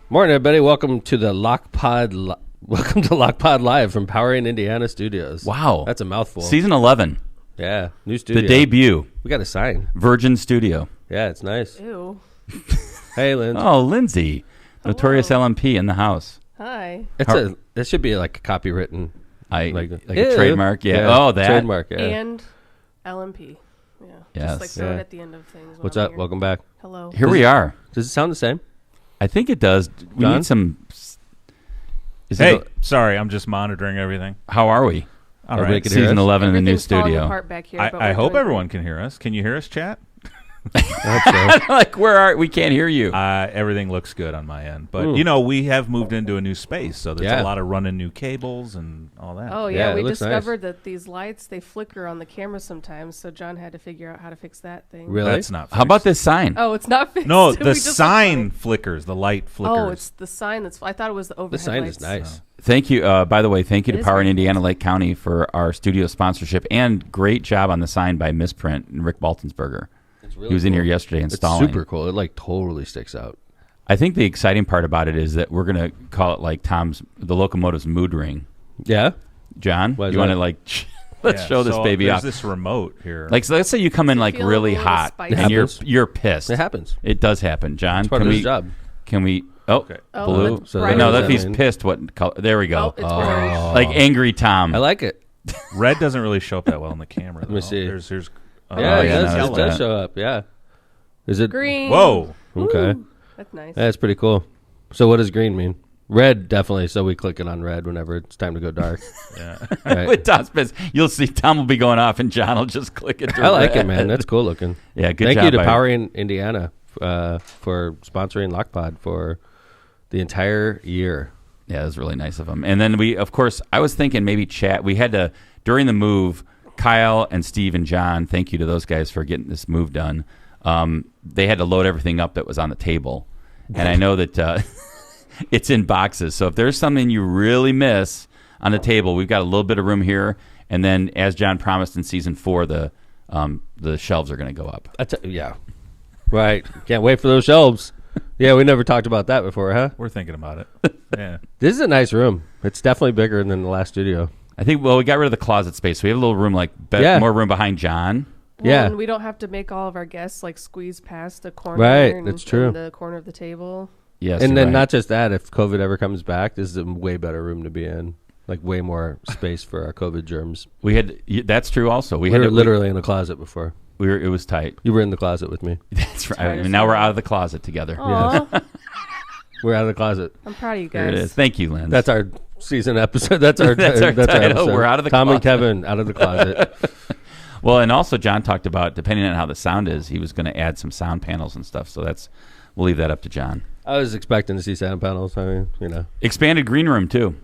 Morning, everybody. Welcome to the LOCPOD. Welcome to LOCPOD Live from Powering Indiana Studios. Wow, that's a mouthful. Season 11. Yeah, new studio. The debut. We got a sign. Virgin Studio. Yeah, it's nice. Ew. Hey, Lindsay. Oh, Lindsay, notorious LMP in the house. Hi. It should be like a copywritten, like a trademark. Yeah. Oh, that trademark. Yeah. And LMP. Yeah. Yes. Just like throw it at the end of things. What's up? Welcome back. Hello. Here we are. Does it sound the same? I think it does. We John? need some. Sorry, I'm just monitoring everything. How are we? All right. Season 11 in the new Everything's falling studio. apart back here, but I we're hope doing everyone can hear us. Can you hear us, chat? Like, where are we? Can't hear you. Everything looks good on my end. But, we have moved into a new space, so there's a lot of running new cables and all that. Oh, Yeah, yeah. We it looks discovered that these lights, they flicker on the camera sometimes, so John had to figure out how to fix that thing. Really? That's not fixed. How about this sign? Oh, it's not fixed. No, We the just sign flickers. The light flickers. Oh, it's the sign that's... I thought it was the overhead The sign lights. is nice. Thank you. By the way, thank you It to is Power in very Indiana Lake County for our studio sponsorship and great job on the sign by Misprint and Rick Baltonsberger. Really he was in cool. here yesterday installing. It's super cool. It like totally sticks out. I think the exciting part about it is that we're going to call it like the locomotive's mood ring. Yeah. John, Why is you want that? to let's show this baby there's off. this remote here. Like, so let's say you come in Does it like feel really a little hot spicy? and It you're pissed. It happens. It does happen, John. It's part of his job. Can we? Oh, Okay. Oh, blue. that's So bright. No, What that does he's that mean? pissed. What color? There we go. Oh, it's orange. Like Angry Tom. I like it. Red doesn't really show up that well in the camera. Let me see. Here's Yeah, yeah, it no, does, it's it does that. show up. Yeah. Is it Green. Whoa. Okay. Ooh, that's nice. That's pretty cool. So what does green mean? Red, definitely. So we click it on red whenever it's time to go dark. Yeah. Right. With Tom's pissed, you'll see Tom will be going off and John will just click it. To I like red. it, man. That's cool looking. Yeah, good Thank job. you to by- Powering Indiana for sponsoring LOCPOD for the entire year. Yeah, it was really nice of them. And then we, of course, I was thinking maybe chat. We had to, during the move, Kyle and Steve and John, thank you to those guys for getting this move done. They had to load everything up that was on the table. And I know that it's in boxes. So if there's something you really miss on the table, we've got a little bit of room here. And then, as John promised in season 4, the shelves are going to go up. Yeah. Right. Can't wait for those shelves. Yeah, we never talked about that before, huh? We're thinking about it. Yeah. This is a nice room. It's definitely bigger than the last studio. I think, we got rid of the closet space. So we have a little room, more room behind John. Well, Yeah. and we don't have to make all of our guests like squeeze past the corner. Right, and, that's true. and the corner of the table. Yes, And you're then right. not just that, if COVID ever comes back, this is a way better room to be in. Like way more space for our COVID germs. We had. That's true. Also, We were literally in the closet before. It was tight. You were in the closet with me. That's right. hard to And now say we're that. out of the closet together. Aw, We're out of the closet. I'm proud of you There guys. it is. Thank you, Lynn. That's our season episode. That's our That's our title. episode. We're out of the Tom and closet. Kevin out of the closet. Well, and also John talked about, depending on how the sound is, he was going to add some sound panels and stuff. So we'll leave that up to John. I was expecting to see sound panels. I mean, Expanded green room too.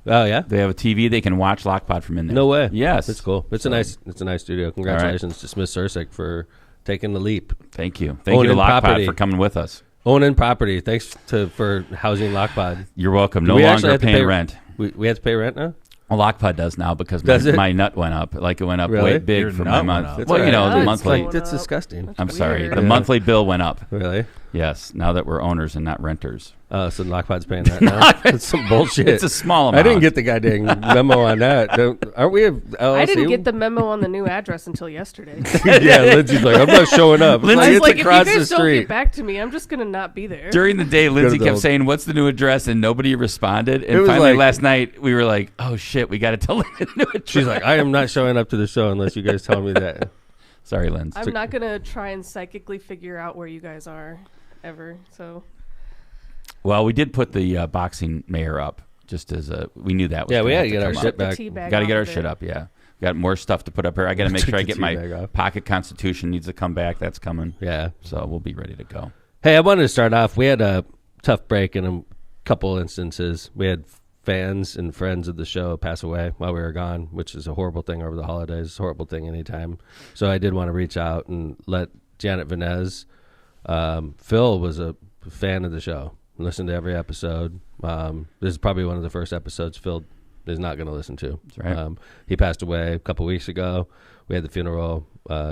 Oh yeah. They have a TV. They can watch LOCPOD from in there. No way. Yes, It's cool. It's a nice studio. Congratulations to Smith Sursick for taking the leap. Thank you. Thank you to Owning LOCPOD property. for coming with us. Owning property. Thanks for housing LOCPOD. You're welcome. Do No we actually longer have to paying pay rent. We have to pay rent now? Well, LOCPOD does now because Does it? my nut went up. Like it went up Really? way big Your for nut my went month. up. It's Well, all you know, right. the It's monthly. like- That's disgusting. That's I'm sorry. weird. The monthly bill went up. Really? Yes. Now that we're owners and not renters. Oh, so LOCPOD's paying that now? That's some bullshit. It's a small amount. I didn't get the goddamn memo on that. Aren't we a LLC? I didn't get the memo on the new address until yesterday. Yeah, Lindsay's like, I'm not showing up. It's Lindsay's I was it's like, if you across the guys don't street. get back to me, I'm just gonna not be there. During the day, Lindsay the kept old- saying, "What's the new address?" and nobody responded. It And was finally, like- last night, we were like, "Oh shit, we got to tell Lindsay the new address." She's like, I am not showing up to the show unless you guys tell me that. "Sorry, Lindsay." I'm not gonna try and psychically figure out where you guys are, ever. So Well, we did put the boxing mayor up just as we knew that was. Yeah, we gonna had have to get our come shit up. the back. tea bag Got to off get our of shit it. up. Yeah, got more stuff to put up here. I got to make Took sure I the get tea my bag off. pocket Constitution needs to come back. That's coming. Yeah. So we'll be ready to go. Hey, I wanted to start off. We had a tough break in a couple instances. We had fans and friends of the show pass away while we were gone, which is a horrible thing over the holidays. It's a horrible thing anytime. So I did want to reach out and let Janet Vanez. Phil was a fan of the show. Listened to every episode. This is probably one of the first episodes Phil is not going to listen to. That's right. He passed away a couple weeks ago. We had the funeral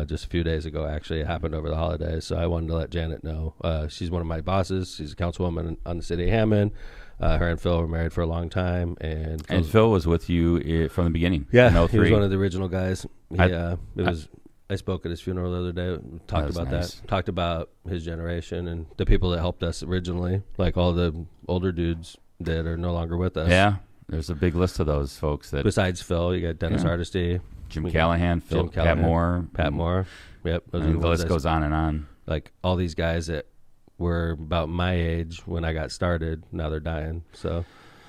just a few days ago. Actually, it happened over the holidays, so I wanted to let Janet know. She's one of my bosses. She's a councilwoman on the city of Hammond. Her and Phil were married for a long time, and Phil was with you from the beginning. Yeah, in he was 03. one of the original guys. I spoke at his funeral the other day. Talked about nice. that. Talked about his generation and the people that helped us originally, like all the older dudes that are no longer with us. Yeah, there's a big list of those folks that. Besides Phil, you got Dennis Hardesty, Jim Callahan, Phil, Pat Moore. Yep. And the list goes on and on. Like all these guys that were about my age when I got started, now they're dying. So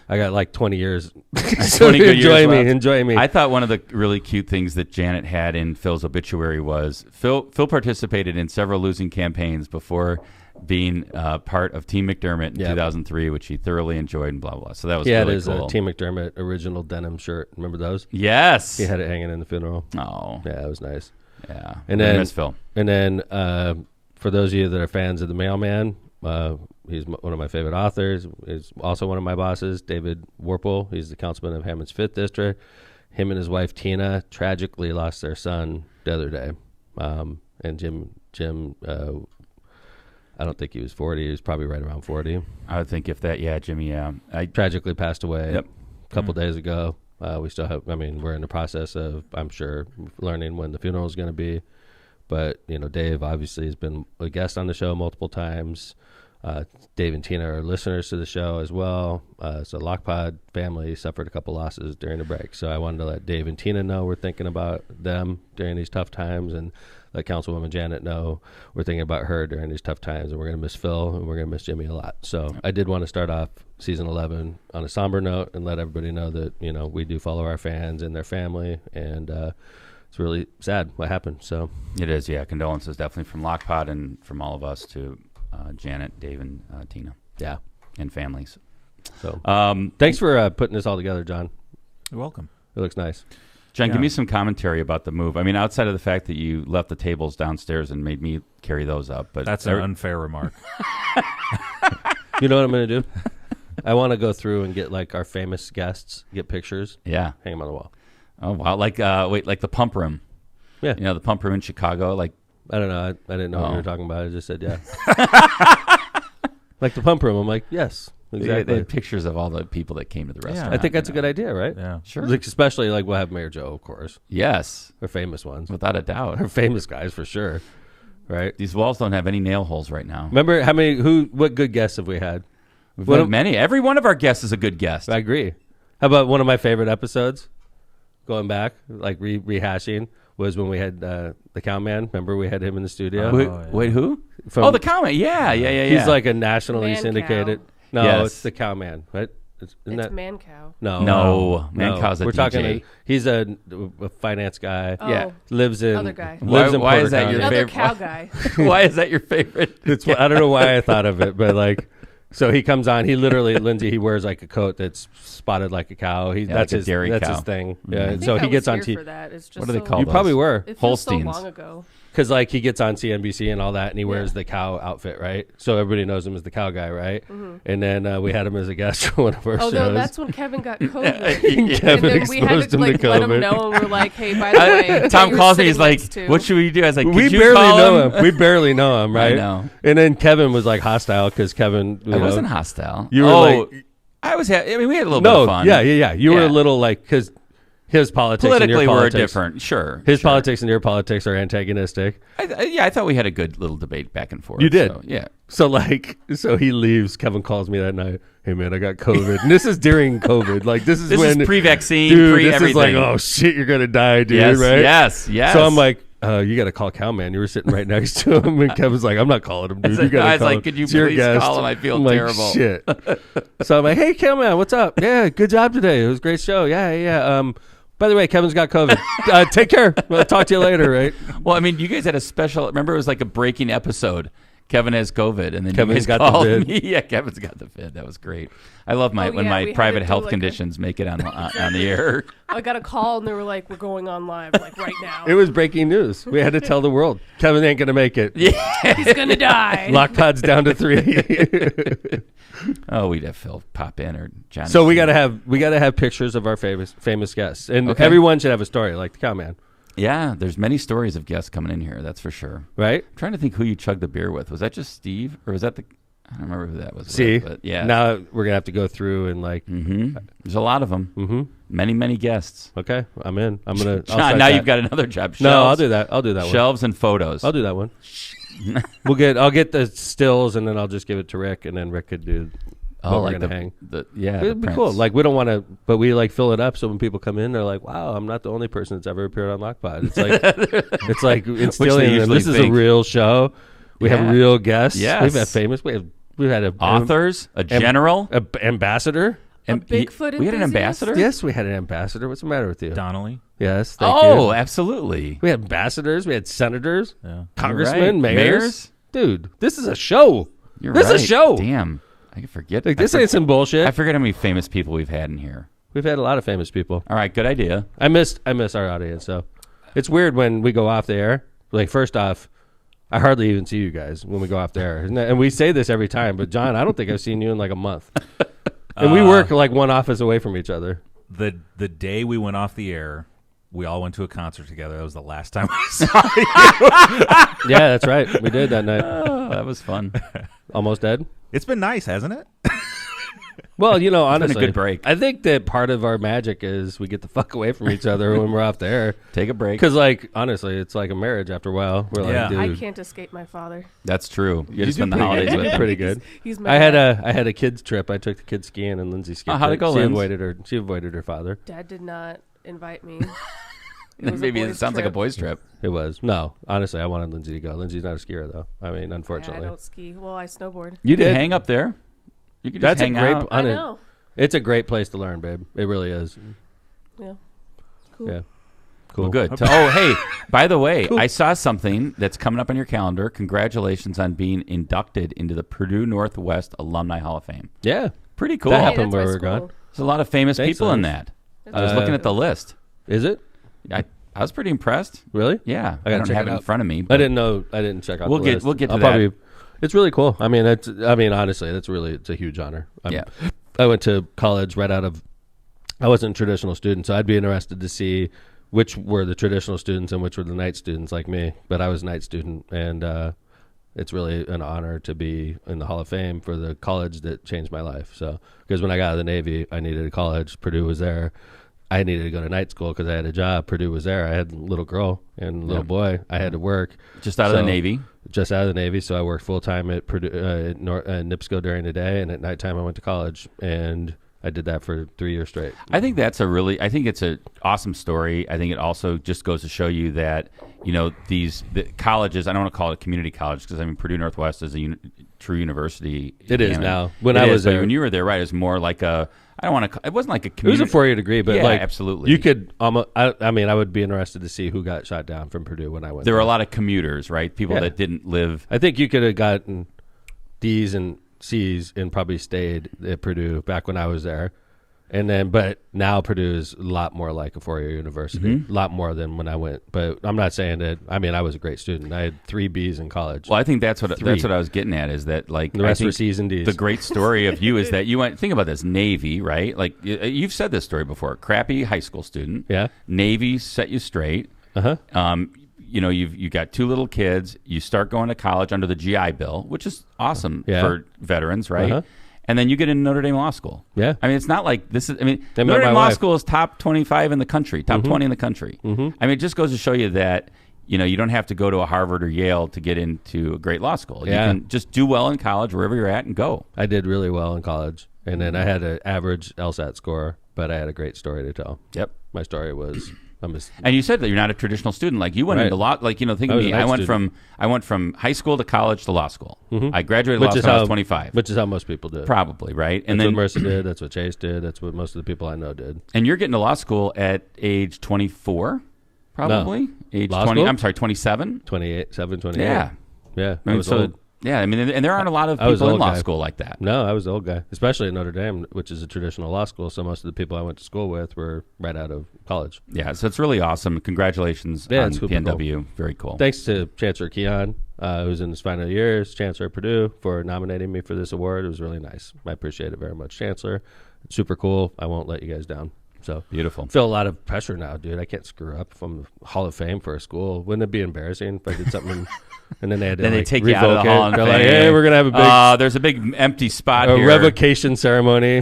I got like 20 years. 20 good years left. Enjoy me. I thought one of the really cute things that Janet had in Phil's obituary was Phil participated in several losing campaigns before being part of Team McDermott in 2003, which he thoroughly enjoyed and blah, blah, blah. So that was really his cool. Team McDermott original denim shirt. Remember those? Yes. He had it hanging in the funeral. Oh. Yeah, it was nice. Yeah. And then, miss Phil. And then for those of you that are fans of The Mailman, he's one of my favorite authors. He's also one of my bosses, David Warple. He's the councilman of Hammond's 5th District. Him and his wife, Tina, tragically lost their son the other day. And Jim, I don't think he was 40. He was probably right around 40. I would think if that, Jimmy, I tragically passed away a couple days ago. We still have, we're in the process of, I'm sure, learning when the funeral is going to be. But, Dave obviously has been a guest on the show multiple times. Dave and Tina are listeners to the show as well. So LOCPOD family suffered a couple losses during the break. So I wanted to let Dave and Tina know we're thinking about them during these tough times, and let Councilwoman Janet know we're thinking about her during these tough times, and we're going to miss Phil, and we're going to miss Jimmy a lot. So I did want to start off season 11 on a somber note and let everybody know that, we do follow our fans and their family, and it's really sad what happened. So it is, condolences definitely from LOCPOD and from all of us to Janet, Dave, and Tina. Yeah. And families. So thanks for putting this all together, John. You're welcome. It looks nice. John, give me some commentary about the move. Outside of the fact that you left the tables downstairs and made me carry those up, but that's an unfair remark. You know what I'm going to do? I want to go through and get like our famous guests, get pictures. Yeah. Hang them on the wall. Oh, wow. Like the pump room. Yeah. The pump room in Chicago. Like, I don't know. I didn't know what you were talking about. I just said, yeah. Like the pump room. I'm like, yes. Exactly. They had pictures of all the people that came to the restaurant. I think that's a good idea, right? Yeah. Sure. Like, especially like we'll have Mayor Joe, of course. Yes. Or famous ones. Without a doubt. Or famous guys for sure. Right? These walls don't have any nail holes right now. Remember what good guests have we had? We've had many. Every one of our guests is a good guest. I agree. How about one of my favorite episodes? Going back, like rehashing, was when we had the Cowman. Remember we had him in the studio? Wait, who? The Cowman. Yeah. He's like a nationally Man syndicated. Cow. No, Yes. It's the Cowman, right? Isn't that Man Cow. No. Man Cow's a We're DJ. talking. He's a finance guy. Oh. Yeah. Lives in. Other guy. Lives in Why Porter is that your County. Another favorite? cow guy. Why is that your favorite? I don't know why I thought of it, but like, so he comes on. He literally, Lindsay, he wears like a coat that's spotted like a cow. That's like a his dairy That's cow. his thing. I Yeah. think So I he was gets on here TV. for that. It's just What do they so- call You those? probably were. It feels so Holsteins. long ago. Because like he gets on CNBC and all that, and he wears Yeah. the cow outfit, right? So everybody knows him as the cow guy, right? And then we had him as a guest for one of our Oh shows. no, that's when Kevin got COVID. Kevin And then we had exposed to him like to let him COVID. know, and we're like, "Hey, by the way, Tom you're calls me. He's sitting like, next to- "What should we do?" I was like, We "Could you barely call know him. We barely know him, right? I know. And then Kevin was like hostile because Kevin. I wasn't hostile. You were like, I was. We had a little bit of fun. Yeah. You were Yeah. a little like because his politics and Politically, your we're politics, different. Sure. His sure. politics and your politics are antagonistic. I thought we had a good little debate back and forth. You did. So, yeah. So he leaves. Kevin calls me that night. Hey man, I got COVID. And this is during COVID. Like this is This when is pre-vaccine, dude, pre-everything. This is like, oh shit, you're gonna die, dude. yes, right? yes. So I'm like, you got to call Cowman. You were sitting right next to him, and Kevin's like, I'm not calling him, dude. You got to I was call like, him. could you It's your please guest. call him? I feel I'm like, terrible. Shit. So I'm like, hey, Cowman, what's up? Yeah, good job today. It was a great show. Yeah. By the way, Kevin's got COVID. Take care. I'll talk to you later, right? Well, I mean, you guys had a special. Remember, it was like a breaking episode. Kevin has COVID, and then Kevin's you guys got the called vid. me. Yeah, Kevin's got the vid. That was great. I love Oh, when yeah, my we had private to do health like a- conditions make it on the air. I got a call, and they were like, "We're going on live, like right now. It was breaking news. We had to tell the world. Kevin ain't going to make it. Yeah. He's gonna die." LOCPOD's down to 3. Oh, we'd have Phil pop in or Johnny. So we got to have pictures of our famous guests, and Okay. everyone should have a story like the Cowman. Yeah, there's many stories of guests coming in here. That's for sure. Right? I'm trying to think who you chugged the beer with. Was that just Steve, or was that the? I don't remember who that was. See, but yeah. now we're gonna have to go through and like. There's a lot of them. Mm-hmm. Many guests. Okay, I'm in. I'm gonna. John, now you've got another job. Shelves, No, I'll do that. I'll do that one. Shelves and photos. I'll do that one. I'll get the stills and then I'll just give it to Rick, and then Rick could do. Oh, we're like gonna hang. It'd be prints. cool. Like we don't want to, but we like fill it up so when people come in, they're like, "Wow, I'm not the only person that's ever appeared on LOCPOD." It's like instilling in them. This is a real show. We have real guests. Yes. We've had famous. We've had authors, a general, ambassador. A Bigfoot we had an enthusiast? ambassador. Yes, we had an ambassador. What's the matter with you? Donnelly. Yes. Thank you. Absolutely. We had ambassadors. We had senators, Yeah. congressmen, Right. mayors. Dude, this is a show. You're this right. is a show. Damn. I can forget. Like, this ain't some bullshit. I forget how many famous people we've had in here. We've had a lot of famous people. All right, good idea. I miss our audience. So it's weird when we go off the air. Like, first off, I hardly even see you guys when we go off the air. And we say this every time, but John, I don't think I've seen you in like a month. And we work like one office away from each other. The day we went off the air, we all went to a concert together. That was the last time we saw you. Yeah, that's right. We did that night. Oh, that was fun. Almost dead. It's been nice, hasn't it? Well, you know, honestly, been a good break. I think that part of our magic is we get the fuck away from each other when we're off the air. Take a break. Because, like, honestly, it's like a marriage after a while. We're Yeah. like, I dude. can't escape my father. That's true. You You just do spend the pretty holidays good. with You do him. pretty good. He's my I dad. had a kids trip. I took the kids skiing, and Lindsay skipped. how'd it go, She Linz? avoided her father. Dad did not invite me. Maybe it sounds like a boys' trip. It was no. Honestly, I wanted Lindsay to go. Lindsay's not a skier, though. I mean, I unfortunately, don't ski. Well, I snowboard. you You can did. hang up there. You can just That's a hang great. out. I know. It's a great place to learn, babe. It really is. Yeah. Cool. Yeah. Cool. Well, good. Oh, hey, by the way, I saw something that's coming up on your calendar. Congratulations on being inducted into the Purdue Northwest Alumni Hall of Fame. Yeah. Pretty cool. That Hey, happened that's where my we were school. gone. There's a lot of famous Thanks, people in Lance. that. I was looking at the list. Is it I was pretty impressed. really? Yeah, I I gotta don't check have it it in out. front of me. I but didn't know. I didn't check out. We'll the get- list. we'll get to I'll that. It's really cool. I mean, honestly, it's a huge honor. Yeah. I went to college right out of. I wasn't a traditional student, so I'd be interested to see which were the traditional students and which were the night students like me. But I was a night student, and it's really an honor to be in the Hall of Fame for the college that changed my life. So, because when I got out of the Navy, I needed a college. Purdue was there. I needed to go to night school because I had a job. Purdue was there. I had a little girl and a little boy. I had to work. just out of the Navy. Just out of the Navy, so I worked full time at Purdue, at NIPSCO during the day, and at nighttime I went to college, and I did that for 3 years straight. I think it's an awesome story. I think it also just goes to show you that, you know, the colleges, I don't want to call it a community college because, I mean, Purdue Northwest is a true university. It is Damn now. But there, when you were there, right, it was more like a, I don't want to, it wasn't like a it was community. a 4-year degree, but Yeah, like absolutely. you could almost. I mean, I would be interested to see who got shot down from Purdue when I went. There were a lot of commuters, right? People Yeah. that didn't live. I think you could have gotten D's and C's and probably stayed at Purdue back when I was there. And then, but now Purdue is a lot more like a 4-year university, a lot more than when I went. But I'm not saying that. I mean, I was a great student. I had 3 B's in college. Well, I think that's what 3. I was getting at is that, like, The rest I think were C's and D's. The great story of you is that you went. Think about this, Navy, right? Like you've said this story before. Crappy high school student. Yeah. Navy set you straight. Uh huh. You know, you got 2 little kids. You start going to college under the GI Bill, which is awesome Yeah. for veterans, right? Uh-huh. And then you get into Notre Dame Law School. Yeah. I mean, it's not like this is. I mean, They met Notre my Dame Law wife. School is top 25 in the country, top 20 in the country. Mm-hmm. I mean, it just goes to show you that, you know, you don't have to go to a Harvard or Yale to get into a great law school. Yeah. You can just do well in college wherever you're at and go. I did really well in college, and then I had an average LSAT score, but I had a great story to tell. Yep. My story was And you said that you're not a traditional student. Like you went Right. into law. Like, you know, think I of was me. a night I went from high school to college to law school. Mhm. I graduated Which law is school when I how- was 25. which is how most people did. Probably right. And That's then what Mercer did. That's what Chase did. That's what most of the people I know did. and you're getting to law school at age 24, probably age Law 20. school? I'm sorry, 27. 28, 28. Yeah. Yeah. I mean, so old. yeah. I mean, and there aren't a lot of I was people in old law guy. school like that. No, I was the old guy, especially at Notre Dame, which is a traditional law school. So most of the people I went to school with were right out of college. Yeah. So it's really awesome. Congratulations Yeah, on it's super PNW. Very cool. Thanks to Chancellor Keon, who's in his final years, Chancellor Purdue, for nominating me for this award. It was really nice. I appreciate it very much, Chancellor. It's super cool. I won't let you guys down. So Beautiful. feel a lot of pressure now, dude. I can't screw up if I'm Hall of Fame for a school. Wouldn't it be embarrassing if I did something and then they had to They like, take you out of revoke the Hall it? of They're Fame. like, hey, we're gonna have a big There's a big empty spot a here. revocation ceremony.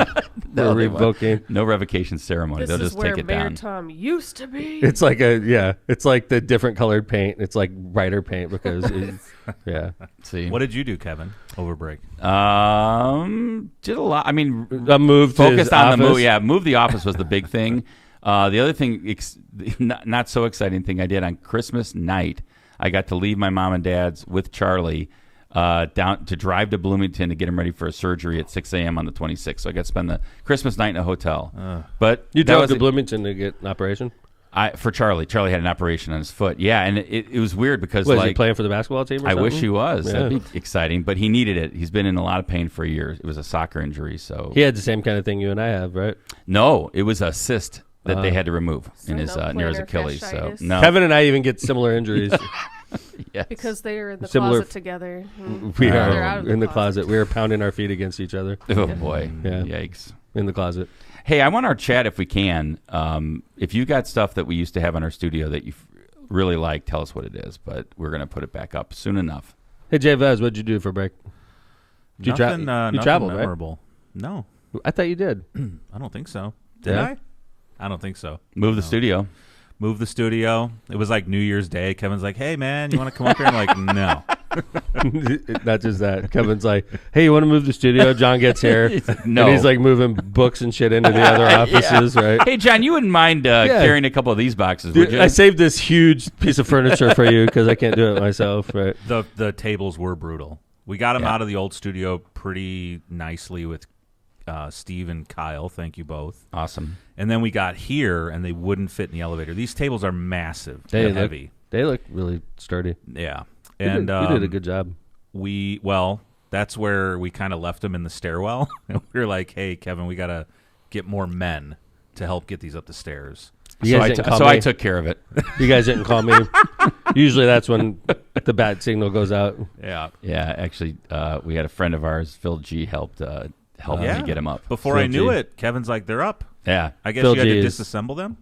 No, We're they won't. revoking. No revocation ceremony. This They'll is just where take it Mayor down. Tom used to be. It's like it's like the different colored paint. It's like brighter paint because See, What did you do, Kevin, over break? did a lot. I mean, a move to his focused on the office. move. Yeah, move the office was the big thing. The other thing, not so exciting thing I did on Christmas night, I got to leave my mom and dad's with Charlie down to drive to Bloomington to get him ready for a surgery at 6 a.m. on the 26th. So I got to spend the Christmas night in a hotel. But You that drove was to Bloomington to get an operation? for Charlie. Charlie had an operation on his foot. Yeah, and it was weird because Was like he playing for the basketball team or I something? wish he was. Yeah. That'd be exciting. But he needed it. He's been in a lot of pain for years. It was a soccer injury. So He had the same kind of thing you and I have, right? no, it was a cyst that they had to remove in his no near his plantar Achilles. So fasciitis. no, Kevin and I even get similar injuries. yes. Because they are in the Similar- closet together. We They're are out of in the closet. We are pounding our feet against each other Oh boy, Yeah. yikes. in the closet. Hey, I want our chat if we can. If you got stuff that we used to have in our studio that you really like, tell us what it is. But we're gonna put it back up soon enough. Hey, Jay Vez, what'd you do for break? Did you Nothing, nothing traveled, right? memorable. No, I thought you did. I don't think so. Did Yeah? I? I don't think so. Move the studio. Move the studio. It was like New Year's Day. Kevin's like, hey, man, you want to come up here? I'm like, no. Not just that. Kevin's like, hey, you want to move the studio? John gets here. No. And he's like moving books and shit into the other offices, right? Hey, John, you wouldn't mind carrying a couple of these boxes, would Dude, you? I saved this huge piece of furniture for you because I can't do it myself, right? The tables were brutal. We got them Yeah. out of the old studio pretty nicely with Steve and Kyle. Thank you both. Awesome. And then we got here, and they wouldn't fit in the elevator. These tables are massive. They They're look- heavy. They look really sturdy. Yeah. You And did a good job. that's where we kind of left them in the stairwell. And we were like, hey, Kevin, we got to get more men to help get these up the stairs. You guys didn't call me. I took care of it. You guys didn't call me. Usually that's when the bat signal goes out. Yeah. Yeah, actually, we had a friend of ours, Phil G, helped Yeah. me get him up. Before Phil I knew G. it, Kevin's like, they're up. Yeah, I guess Phil you had G to is- disassemble them?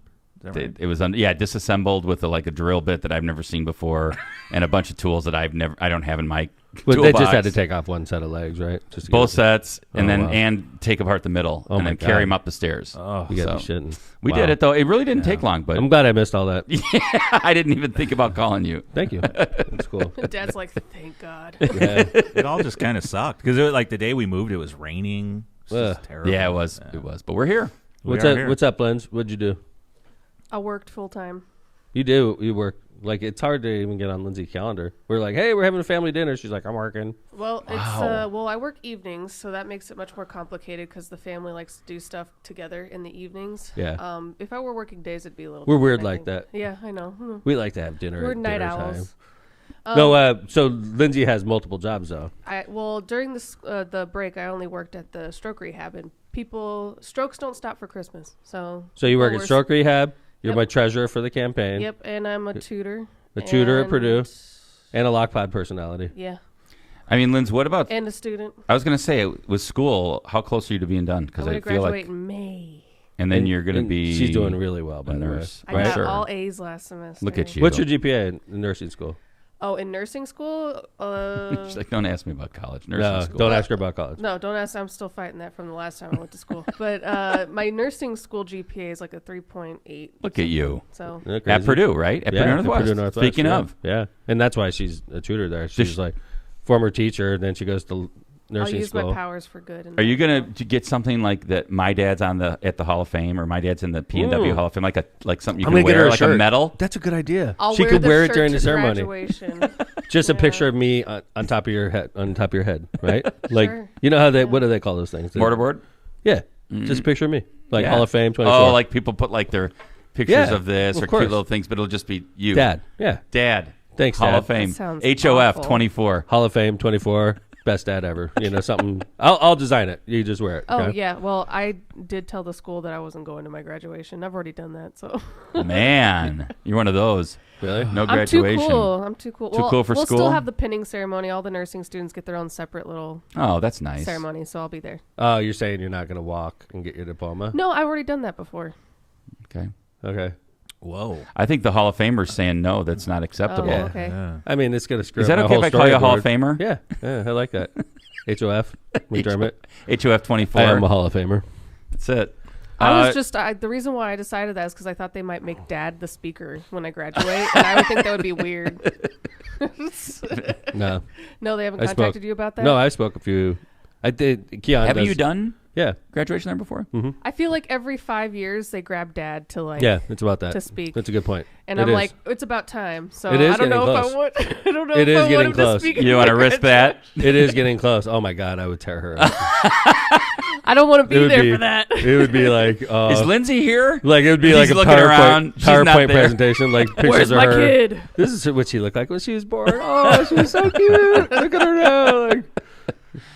Is that right? it was disassembled with a drill bit that I've never seen before, and a bunch of tools that I don't have in my But they just had toolbox. to take off one set of legs, right? Just to both get sets, and Oh, then wow. and take apart the middle, Oh and my then carry God. him up the stairs. Oh, You gotta So, be shitting. we Wow. did it though. It really didn't take long, but I'm glad I missed all that. I didn't even think about calling you. Thank you. That's cool. Dad's like, thank God. Yeah. it all just kind of sucked because like the day we moved, it was raining. It was just terrible. Yeah, it was. It was. But we're here. What's are up? here. What's up, Lens? What'd you do? I worked full time. You do. You work. Like it's hard to even get on Lindsay's calendar. We're like, hey, we're having a family dinner. She's like, I'm working. Well, Wow. I work evenings, so that makes it much more complicated because the family likes to do stuff together in the evenings. Yeah. If I were working days, it'd be a little. We're different, weird I like think. that. Yeah, I know. We like to have dinner. We're at night dinner owls. time. No, so Lindsay has multiple jobs though. During this the break, I only worked at the stroke rehab, and strokes don't stop for Christmas. So So you work at we're- stroke rehab. You're Yep. my treasurer for the campaign. Yep, and I'm a tutor. A tutor at and- Purdue. And a LOCPOD personality. Yeah, I mean, Linz, what about? and a student. I was going to say, with school, how close are you to being done? I'm Because going I to feel graduate like, in May. and then And- you're going to and be. She's doing really well, by a the way. nurse. I Right? got Sure. all A's last semester. Look at you. What's your GPA in nursing school? Oh, in nursing school? She's like, don't ask me about college. Nursing No, school. don't ask her about college. No, don't ask. I'm still fighting that from the last time I went to school. But my nursing school GPA is like a 3.8. Look at you. So Isn't that At crazy? Purdue, right? At Yeah, Purdue at Northwest. Purdue Northwest, Speaking yeah. of, Yeah, and that's why she's a tutor there. So She's like former teacher, then she goes to I'll nursing use school. my powers for good. are you going to get something like that? My dad's at the Hall of Fame, or my dad's in the P&W Ooh. Hall of Fame, like something you I'm can gonna get her wear, a like shirt. a medal. That's a good idea. I'll she wear could the wear it shirt during the to ceremony. graduation. Just a Yeah. picture of me on top of your head, right? Like Sure. you know how they what do they call those things? Mortarboard. Yeah, just a picture of me, like Yeah. Hall of Fame 24. Oh, like people put like their pictures Yeah, of this of or course. cute little things, but it'll just be you, Dad. Yeah, Dad. Thanks, Hall Dad. of Fame. That sounds HOF awful. 24. Hall of Fame 24, best dad ever. You know something. I'll design it. You just wear it. Oh, okay? yeah. Well, I did tell the school that I wasn't going to my graduation. I've already done that. So Man, you're one of those. Really? No I'm too graduation. cool. I'm too cool. Too cool for we'll school? still have the pinning ceremony. All the nursing students get their own separate little Oh, that's nice. ceremony. So I'll be there. Oh, you're saying you're not going to walk and get your diploma? No, I've already done that before. Okay. Whoa. I think the Hall of Famers saying no, that's not acceptable. Oh, okay. Yeah. I mean, it's gonna screw Is up that my okay whole if I call you a Hall of storyboard. Famer? Yeah, I like that. HOF McDermott. HOF 24. I am a Hall of Famer. That's it. I was just the reason why I decided that is because I thought they might make Dad the speaker when I graduate, and I would think that would be weird. No, No, they haven't I contacted spoke. you about that. No, I spoke a few. I did. Keon, Haven't does- you done Yeah, graduation there before? I feel like every 5 years they grab Dad to like yeah. It's about that. to speak, That's a good point. and It I'm is. like, it's about time. So It is I don't know getting if close. I want. I don't know It if is I want getting him close. to speak. You want to risk that? It is getting close. Oh my God, I would tear her up. I don't want to It be would there be- for that. It would be like, Is Lindsay here? like it would be He's like a looking around. She's not PowerPoint there. presentation, like pictures Where's of my her. kid? This is what she looked like when she was born. Oh, she was so cute. Look at her now. Like,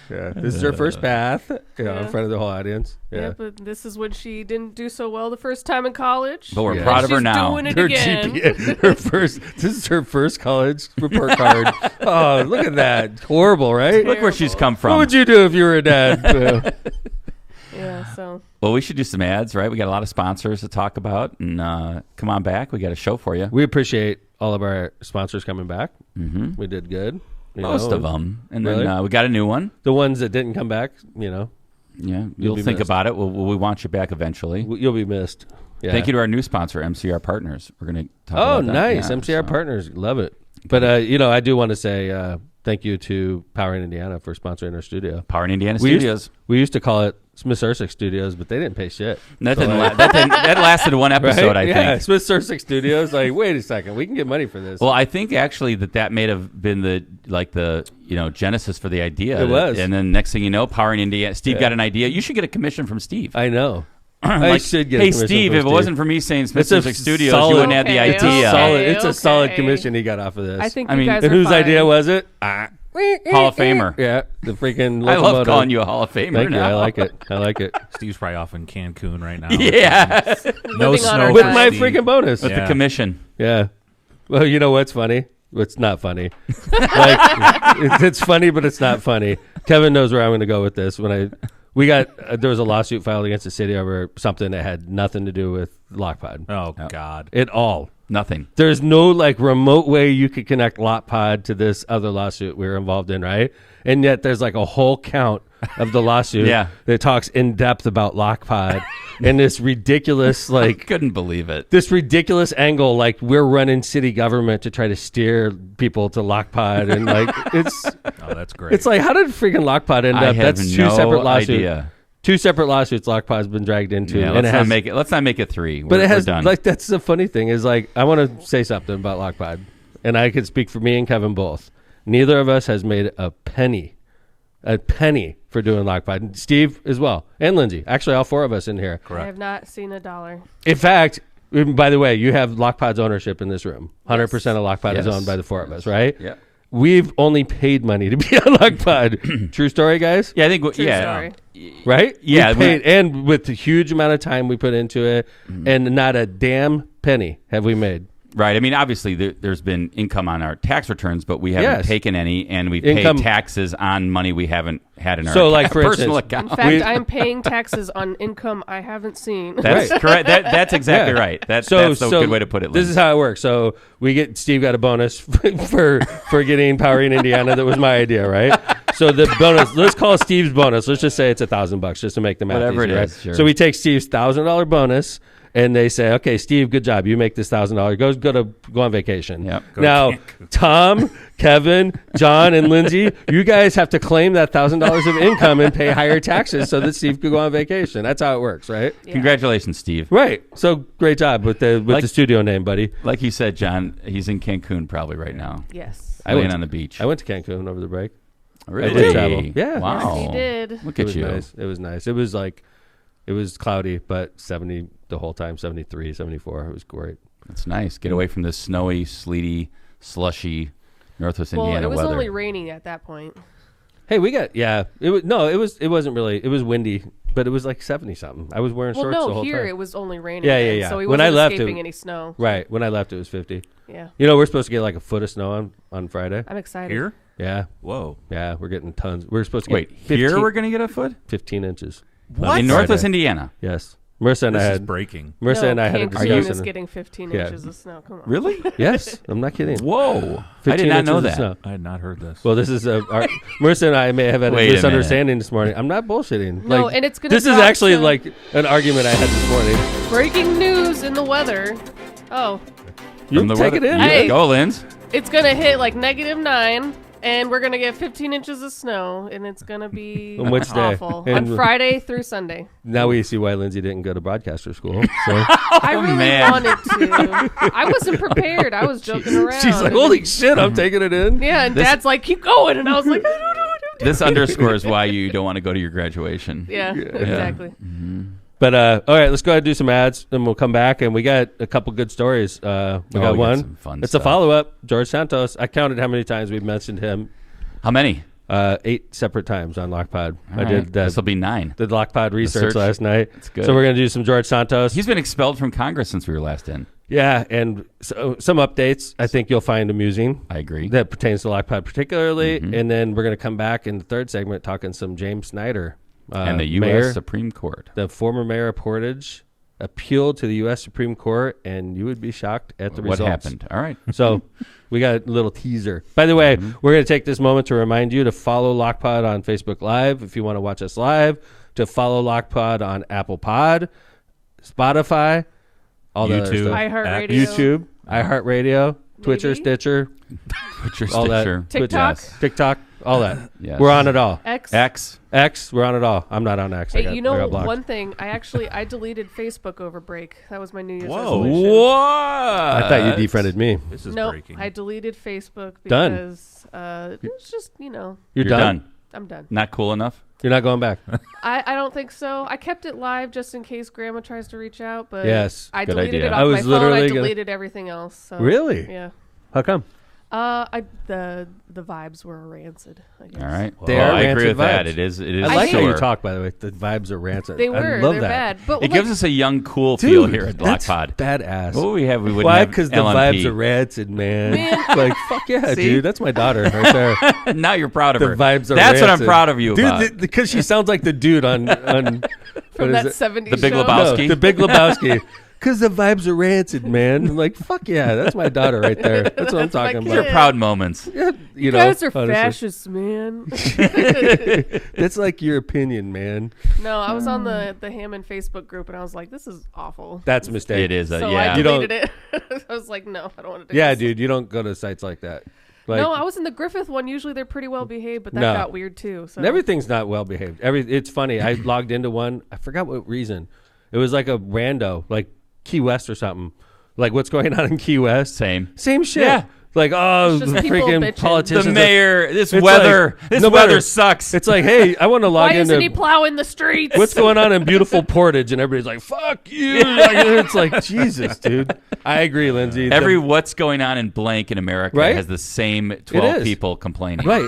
yeah, this is her first bath. In Yeah. front of the whole audience. Yeah. Yeah. But this is when she didn't do so well the first time in college. But we're Yeah. proud of her She's now. doing it Her again. GPA, her first. This is her first college report card. Oh, look at that! Horrible, right? Look where she's come What from. would you do if you were a dad? Yeah. So Well, we should do some ads, right? We got a lot of sponsors to talk about, and come on back. We got a show for you. We appreciate all of our sponsors coming back. Mm-hmm. We did good. Most of them, and Really? then we got a new one. The ones that didn't come back, Yeah, You'll you'll be think missed. about it. We want you back eventually. you'll be missed. Yeah. Thank you to our new sponsor, MCR Partners. We're going to talk Oh, about that. nice. Yeah, MCR so- partners. Love it. But, I do want to say thank you to Power in Indiana for sponsoring our studio. Power in Indiana We used- Studios. We used to call it Smith Ursic Studios, but they didn't pay shit. That, So, didn't like- that lasted one episode, Right? I Yeah, think. Smith Ursic Studios. Like, wait a second, we can get money for this. Well, I think actually that may have been the genesis for the idea. It was. And then next thing you know, Power in Indiana. Steve Yeah. got an idea. You should get a commission from Steve. I know. Like, should get a hey, commission Steve, from if it Steve. wasn't for me saying Smith It's a Ursic Studios, solid- you wouldn't have the Okay, idea. Solid. It's a solid okay. commission he got off of this. I think I you mean- guys And are whose fine. idea was it? Hall of Famer. Yeah, the freaking. I love locomotive. calling you a Hall of Famer Thank you. now. I like it. I like it. Steve's probably off in Cancun right now. Yeah. No Living on snow our for With dime. my Steve. freaking bonus. With Yeah. the commission. Yeah. Well, you know what's funny? It's not funny. Like, it's funny, but it's not funny. Kevin knows where I'm going to go with this. There was a lawsuit filed against the city over something that had nothing to do with LOCPOD Oh, God. at all. Nothing. There's no remote way you could connect LOCPOD to this other lawsuit we were involved in, right? And yet there's a whole count of the lawsuit Yeah. that talks in depth about LOCPOD and this ridiculous Couldn't believe it. this ridiculous angle, we're running city government to try to steer people to LOCPOD, and Oh, that's great. it's like, how did freaking LOCPOD end I up? have That's no two separate lawsuits. idea. Two separate lawsuits LOCPOD's been dragged into, Yeah, and let's it not has. make it three. But it has we're done. that's the funny thing is I want to say something about LOCPOD, and I could speak for me and Kevin both. Neither of us has made a penny for doing LOCPOD. And Steve as well, and Lindsay. Actually, all four of us in here. I have not seen a dollar. In fact, by the way, you have LOCPOD's ownership in this room. 100% of LOCPOD is Yes. owned by the four of us, right? Yeah. We've only paid money to be on LOCPOD. True story, guys? Yeah, I think. True yeah. story. Right? Yeah, We paid, and with the huge amount of time we put into it, and not a damn penny have we made. Right. I mean, obviously, there's been income on our tax returns, but we haven't Yes. taken any, and we've Income- paid taxes on money we haven't had in our So, for personal instance, account. In fact, We- I'm paying taxes on income I haven't seen. That's Right. correct. That's exactly Yeah. right. That's a good way to put it. This Lynn. is how it works. So Steve got a bonus for getting Power in Indiana. That was my idea, right? So the bonus, let's call Steve's bonus. Let's just say it's $1,000 just to make the math Whatever it easier, is, right? sure. So we take Steve's $1,000 bonus. And they say, okay, Steve, good job. You make this $1,000. Go on vacation. Yep. Now, Tom, Kevin, John, and Lindsay, you guys have to claim that $1,000 of income and pay higher taxes so that Steve could go on vacation. That's how it works, right? Yeah. Congratulations, Steve. Right. So great job with the studio name, buddy. Like you said, John, he's in Cancun probably right now, Yes. laying on the beach. I went to Cancun over the break. Really? I did travel. Yeah. Wow. Yes, he did. Look It at was you. nice. It was nice. It was cloudy, but 70 the whole time, 73, 74. It was great. That's nice. Get away from this snowy, sleety, slushy Northwest Well, Indiana it was weather. only raining at that point. Hey, it wasn't really. It was windy, but it was 70 something. I was wearing Well, shorts the no, whole here time. it was only raining. Yeah, then, yeah. So he When wasn't I left, escaping it- any snow. Right. When I left, it was 50. Yeah. We're supposed to get a foot of snow on Friday. I'm excited. Here? Yeah. Whoa. Yeah. We're getting tons. We're supposed to get Wait, 15, here we're going to get a foot? 15 inches. In Northwest Indiana. Yes. Marissa and This I is had breaking. Marissa No, and I had a Cancun discussion. is getting 15 Yeah. inches of snow. Come on. Really? Yes, I'm not kidding. Whoa! I 15 did not know inches of that. snow. I had not heard this. Well, this is Marissa and I may have had a Wait a misunderstanding this morning. I'm not bullshitting. No, Like, and it's gonna this is drop actually to- like an argument I had this morning. Breaking news in the weather. Oh, You From the take weather- it in. Hey. Go, Linz. it's gonna hit like -9, and we're gonna get 15 inches of snow, and it's gonna be On which day? awful And- on Friday through Sunday. Now we see why Lindsay didn't go to broadcaster school. So I really man. wanted to. I wasn't prepared. I was joking around. she's like, "Holy shit, I'm taking it in." Yeah, and This- Dad's like, "Keep going," and I was like, "I don't know what I'm doing." This underscores why you don't want to go to your graduation. Yeah, exactly. But all right, let's go ahead and do some ads, and we'll come back, and we got a couple good stories. We got we got one. some fun It's stuff. a follow-up. George Santos. I counted how many times we've mentioned him. How many? 8 separate times on LOCPOD. I did that. This will be 9. Did LOCPOD research search. last night. That's good. So we're going to do some George Santos. He's been expelled from Congress since we were last in. Yeah, and so, some updates I think you'll find amusing. I agree. That pertains to LOCPOD particularly. Mm-hmm. And then we're going to come back in the third segment talking some James Snyder. And the U.S. Mayor, Supreme Court. the former mayor of Portage, appealed to the U.S. Supreme Court, and you would be shocked at the What results. happened? All right. So we got a little teaser. By the way, Mm-hmm. we're going to take this moment to remind you to follow LOCPOD on Facebook Live if you want to watch us live, to follow LOCPOD on Apple Pod, Spotify, all the other YouTube. stuff. iHeartRadio. YouTube, iHeartRadio, Twitcher, Maybe. Stitcher, Put your all that. Stitcher. TikTok. Yes. TikTok, all that. Yes. We're on it all. X. X. We're on it all. I'm not on X. I Hey, got, you I know got blocked. one thing? I deleted Facebook over break. That was my New Year's Whoa. resolution. What? I thought you defriended me. This is No, breaking. I deleted Facebook Done. because it's just, You're You're done? done. I'm done. Not cool enough? You're not going back. I don't think so. I kept it live just in case Grandma tries to reach out, but Yes, I good deleted idea. it off I was my phone. literally I gonna- deleted everything else. So. Really? Yeah. How come? The vibes were rancid, I guess. All right. They Well, are I agree rancid with that. vibes. It is. It is. I like how sure. you talk, by the way. The vibes are rancid. They I were. love They're that. bad. But It like, gives us a young, cool Dude, feel here at that's LOCPOD. badass. What would we have? We wouldn't Why? have Because the LMP. vibes are rancid, man. Like, fuck yeah, See? dude. That's my daughter right there. Now you're proud of The her. vibes are That's what I'm rancid. proud of you about. Dude, because she sounds like the dude on from what is that it? 70s The Big show. Lebowski. No, the Big Lebowski. Because the vibes are rancid, man. I'm like, fuck yeah, that's my daughter right there. That's what I'm That's my talking kid. These are about. proud moments. Yeah, you know, guys are honestly. fascists, man. That's like your opinion, man. No, I was on the Hammond Facebook group and I was like, this is awful. That's a mistake. It is. So Yeah. I You don't- deleted it. I was like, no, I don't want to do Yeah, this. dude, you don't go to sites like that. Like, No, I was in the Griffith one. Usually they're pretty well behaved, but that No. got weird too. So everything's not well behaved. It's funny. I logged into one. I forgot what reason. It was like a rando, like Key West or something. Like what's going on in Key West? Same. Same shit. Yeah. Like, oh, It's just the people freaking bitching. politicians. The mayor. This It's weather. like, this no weather matter- sucks. It's like, hey, I want to log why isn't he into plowing the streets? what's going on in beautiful Portage, and everybody's like, fuck you. Like, it's like, Jesus, dude. I agree, Lindsay. Every what's going on in blank in America Right? has the same 12 is. people complaining. right.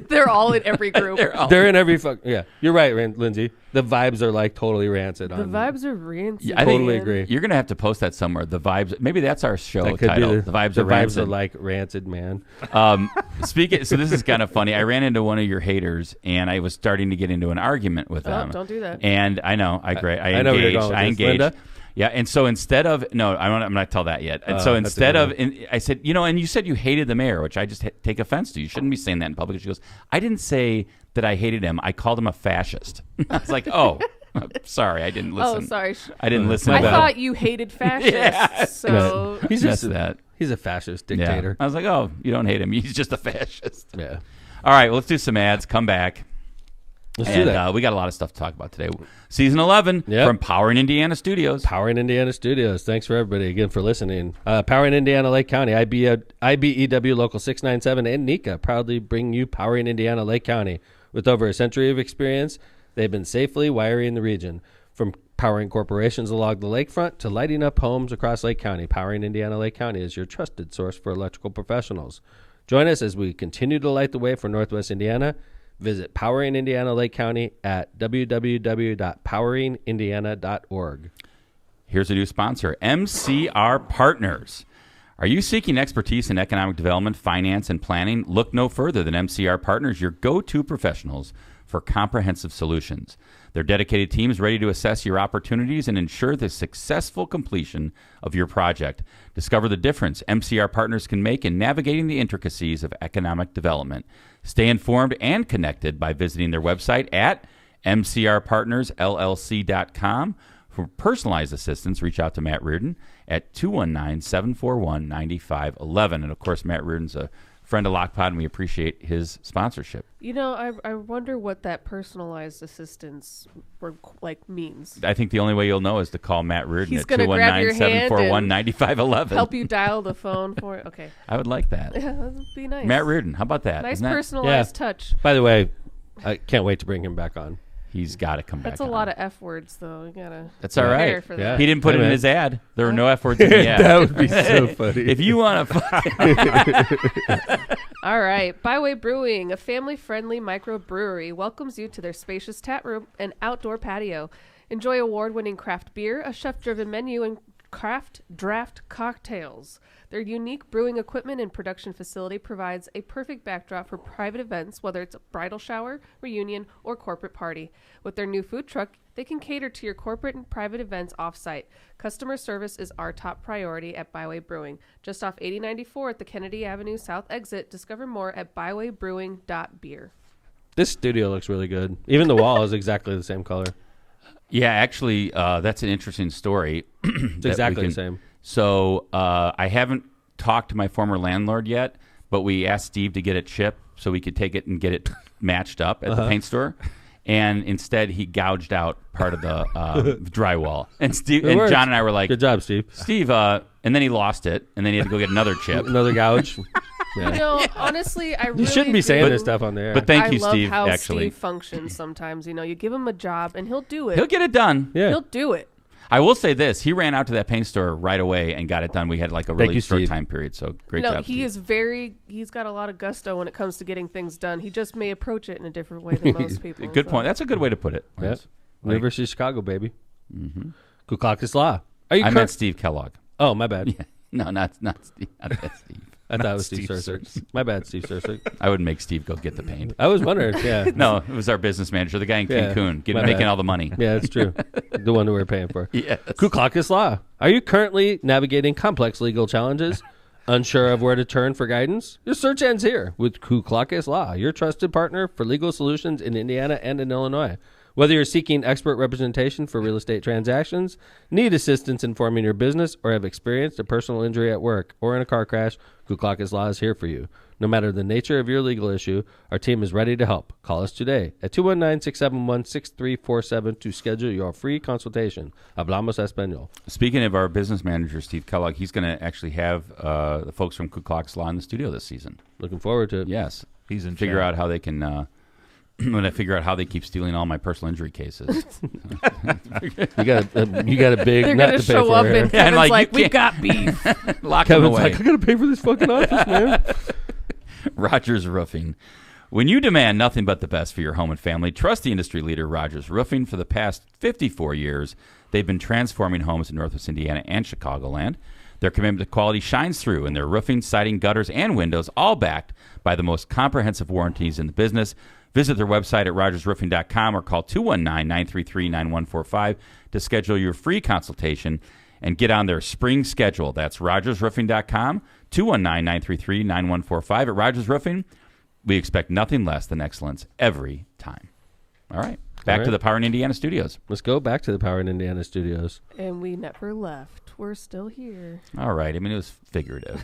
They're all in every group. They're in every fuck. Yeah, you're right, Lindsay. The vibes are like totally rancid. The vibes are rancid. Yeah, I think- Totally man. agree. You're going to have to post that somewhere. The vibes. Maybe that's our show That could title. be The vibes the are vibes rancid. are like rancid, man. Speaking. So this is kind of funny. I ran into one of your haters, and I was starting to get into an argument with Oh, them. don't do that. And I know. I I know where you're engaged. going with I this. engaged. Linda? Yeah, and so instead of no, I'm not tell that yet. And so that's a instead good of, I said, and you said you hated the mayor, which I just take offense to. You shouldn't be saying that in public. She goes, I didn't say that I hated him. I called him a fascist. I was like, oh, sorry, I didn't listen. Oh, sorry. I didn't listen. I to that. thought you hated fascists. Yeah. So He's That's just that. He's a fascist Yeah. dictator. I was like, oh, you don't hate him. He's just a fascist. Yeah. All right, well, let's do some ads. Come back. Let's do And that. we got a lot of stuff to talk about today. Season 11 Yep. from Power in Indiana Studios. Power in Indiana Studios. Thanks for everybody again for listening. Power in Indiana, Lake County, IBEW Local 697, and NECA proudly bring you Power in Indiana, Lake County. With over a century of experience, they've been safely wiring the region. From powering corporations along the lakefront to lighting up homes across Lake County, Power in Indiana, Lake County is your trusted source for electrical professionals. Join us as we continue to light the way for Northwest Indiana. Visit Power in Indiana, Lake County at www.poweringindiana.org. Here's a new sponsor, MCR Partners. Are you seeking expertise in economic development, finance, and planning? Look no further than MCR Partners, your go-to professionals for comprehensive solutions. Their dedicated team is ready to assess your opportunities and ensure the successful completion of your project. Discover the difference MCR Partners can make in navigating the intricacies of economic development. Stay informed and connected by visiting their website at mcrpartnersllc.com. For personalized assistance, reach out to Matt Reardon at 219-741-9511. And, of course, Matt Reardon's a friend of LOCPOD, and we appreciate his sponsorship. You know, I wonder what that personalized assistance means. I think the only way you'll know is to call Matt Reardon He's at gonna grab your hand 219-741-9511. Help you dial the phone for it. Okay. I would like that. Yeah, that would be nice. Matt Reardon, how about that? Nice Isn't that- personalized touch. By the way, I can't wait to bring him back on. He's got to come back. That's a lot of F words, though. You gotta. That's all prepare right. For Yeah. that. He didn't put Hey, it in man. his ad. There were no F words in the ad. That would be so funny. If you want to... All right. Byway Brewing, a family-friendly microbrewery, welcomes you to their spacious tap room and outdoor patio. Enjoy award-winning craft beer, a chef-driven menu, and craft draft cocktails. Their unique brewing equipment and production facility provides a perfect backdrop for private events, whether it's a bridal shower, reunion, or corporate party. With their new food truck, they can cater to your corporate and private events off-site. Customer service is our top priority at Byway Brewing. Just off 8094 at the Kennedy Avenue South exit. Discover more at bywaybrewing.beer. This studio looks really good. Even the wall is exactly the same color. Yeah, actually, that's an interesting story. It's exactly the same. So I haven't talked to my former landlord yet, but we asked Steve to get it chipped so we could take it and get it matched up at the paint store. And instead, he gouged out part of the drywall. And Steve and John and I were like, "Good job, Steve." Steve, and then he lost it, and then he had to go get another chip. Another gouge. Yeah. You know, honestly, I really You shouldn't be saying do- this stuff on the air. But thank you, I love Steve. how Actually, Steve functions sometimes. You know, you give him a job and he'll do it. he'll get it done. yeah. He'll do it. I will say this: he ran out to that paint store right away and got it done. We had like a really you, short Steve. time period, so great No, job. he Steve. is he's got a lot of gusto when it comes to getting things done. He just may approach it in a different way than most people. Good so. point. That's a good way to put it. Yep. Lance. University of Chicago, baby. Ku Klux Law. Are you? I meant Steve Kellogg. Oh, my bad. Yeah. No, not Steve. Not that Steve. I thought it was Steve Sursick. My bad, Steve Sursick. I would make Steve go get the paint. I was wondering. Yeah. No, it was our business manager, the guy in Yeah. Cancun, My making bad. all the money. Yeah, it's true. The one that we're paying for. Yes. Ku Klux Law. Are you currently navigating complex legal challenges? Unsure of where to turn for guidance? Your search ends here with Ku Klux Law, your trusted partner for legal solutions in Indiana and in Illinois. Whether you're seeking expert representation for real estate transactions, need assistance in forming your business, or have experienced a personal injury at work or in a car crash, Ku Klux Law is here for you. No matter the nature of your legal issue, our team is ready to help. Call us today at 219-671-6347 to schedule your free consultation. Hablamos Español. Speaking of our business manager, Steve Kellogg, he's going to actually have the folks from Ku Klux Law in the studio this season. Looking forward to it. Yes. He's in Figure chat. out how they can... when I figure out how they keep stealing all my personal injury cases. You got a big They're nut gonna to pay show for up here. and Yeah, and Kevin's like, you we can't- got beef. Lock them Kevin's away. like, I got to pay for this fucking office, man. Rogers Roofing. When you demand nothing but the best for your home and family, trust the industry leader Rogers Roofing. For the past 54 years, they've been transforming homes in Northwest Indiana and Chicagoland. Their commitment to quality shines through in their roofing, siding, gutters, and windows, all backed by the most comprehensive warranties in the business. Visit their website at rogersroofing.com or call 219-933-9145 to schedule your free consultation and get on their spring schedule. That's rogersroofing.com, 219-933-9145. At Rogers Roofing, we expect nothing less than excellence every time. All right. Back All to right. the Power in Indiana studios. Let's go back to the Power in Indiana studios. And we never left. We're still here. All right. I mean, it was figurative.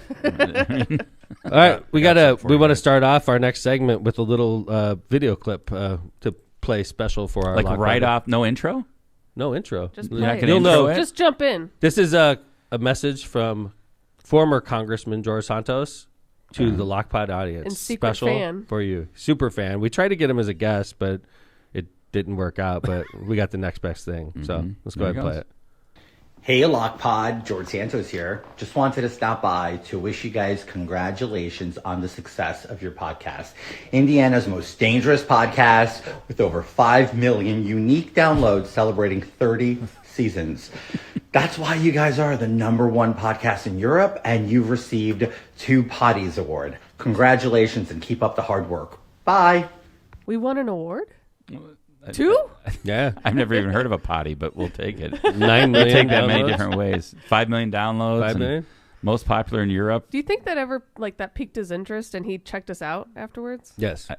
All right, we want to you. start off our next segment with a little video clip to play special for our like Lock right Party. off, no intro? No intro. Just You're play not it. gonna You'll intro know. it? Just jump in. This is a message from former Congressman George Santos to the LOCPOD audience. And secret special fan. for you. Super fan. We tried to get him as a guest, but it didn't work out. But we got the next best thing. So let's go There ahead and it play goes. it. Hey, LOCPOD, George Santos here. Just wanted to stop by to wish you guys congratulations on the success of your podcast. Indiana's most dangerous podcast with over 5 million unique downloads celebrating 30 seasons. That's why you guys are the #1 podcast in Europe and you've received 2 Potties Award. Congratulations and keep up the hard work. Bye. We won an award? 2? Yeah. I've never even heard of a potty, but we'll take it. 9 We'll million take that many downloads? different ways. 5 million downloads. 5 and million? Most popular in Europe. Do you think that ever that piqued his interest and he checked us out afterwards? Yes.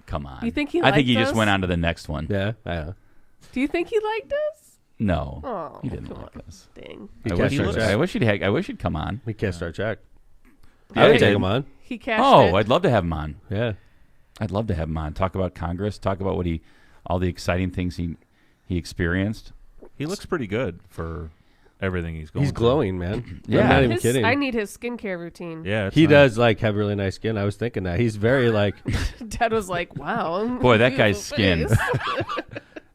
Come on. You think he I think he liked just us? went on to the next one. Yeah, I know. Do you think he liked us? No, Oh, he didn't come like on. us. Dang. He I cashed our wish, check. I wish he'd come on. We cashed our check. Yeah, I would he take did. him on. He cashed Oh, it. I'd love to have him on. Yeah. I'd love to have him on. Talk about Congress. Talk about all the exciting things he experienced. He looks pretty good for everything he's going He's through. glowing, man. Yeah. I'm not even His- kidding. I need his skincare routine. Yeah, it's He nice. does like have really nice skin. I was thinking that. He's very like Dad was like, wow. Boy, that guy's beautiful skin. face.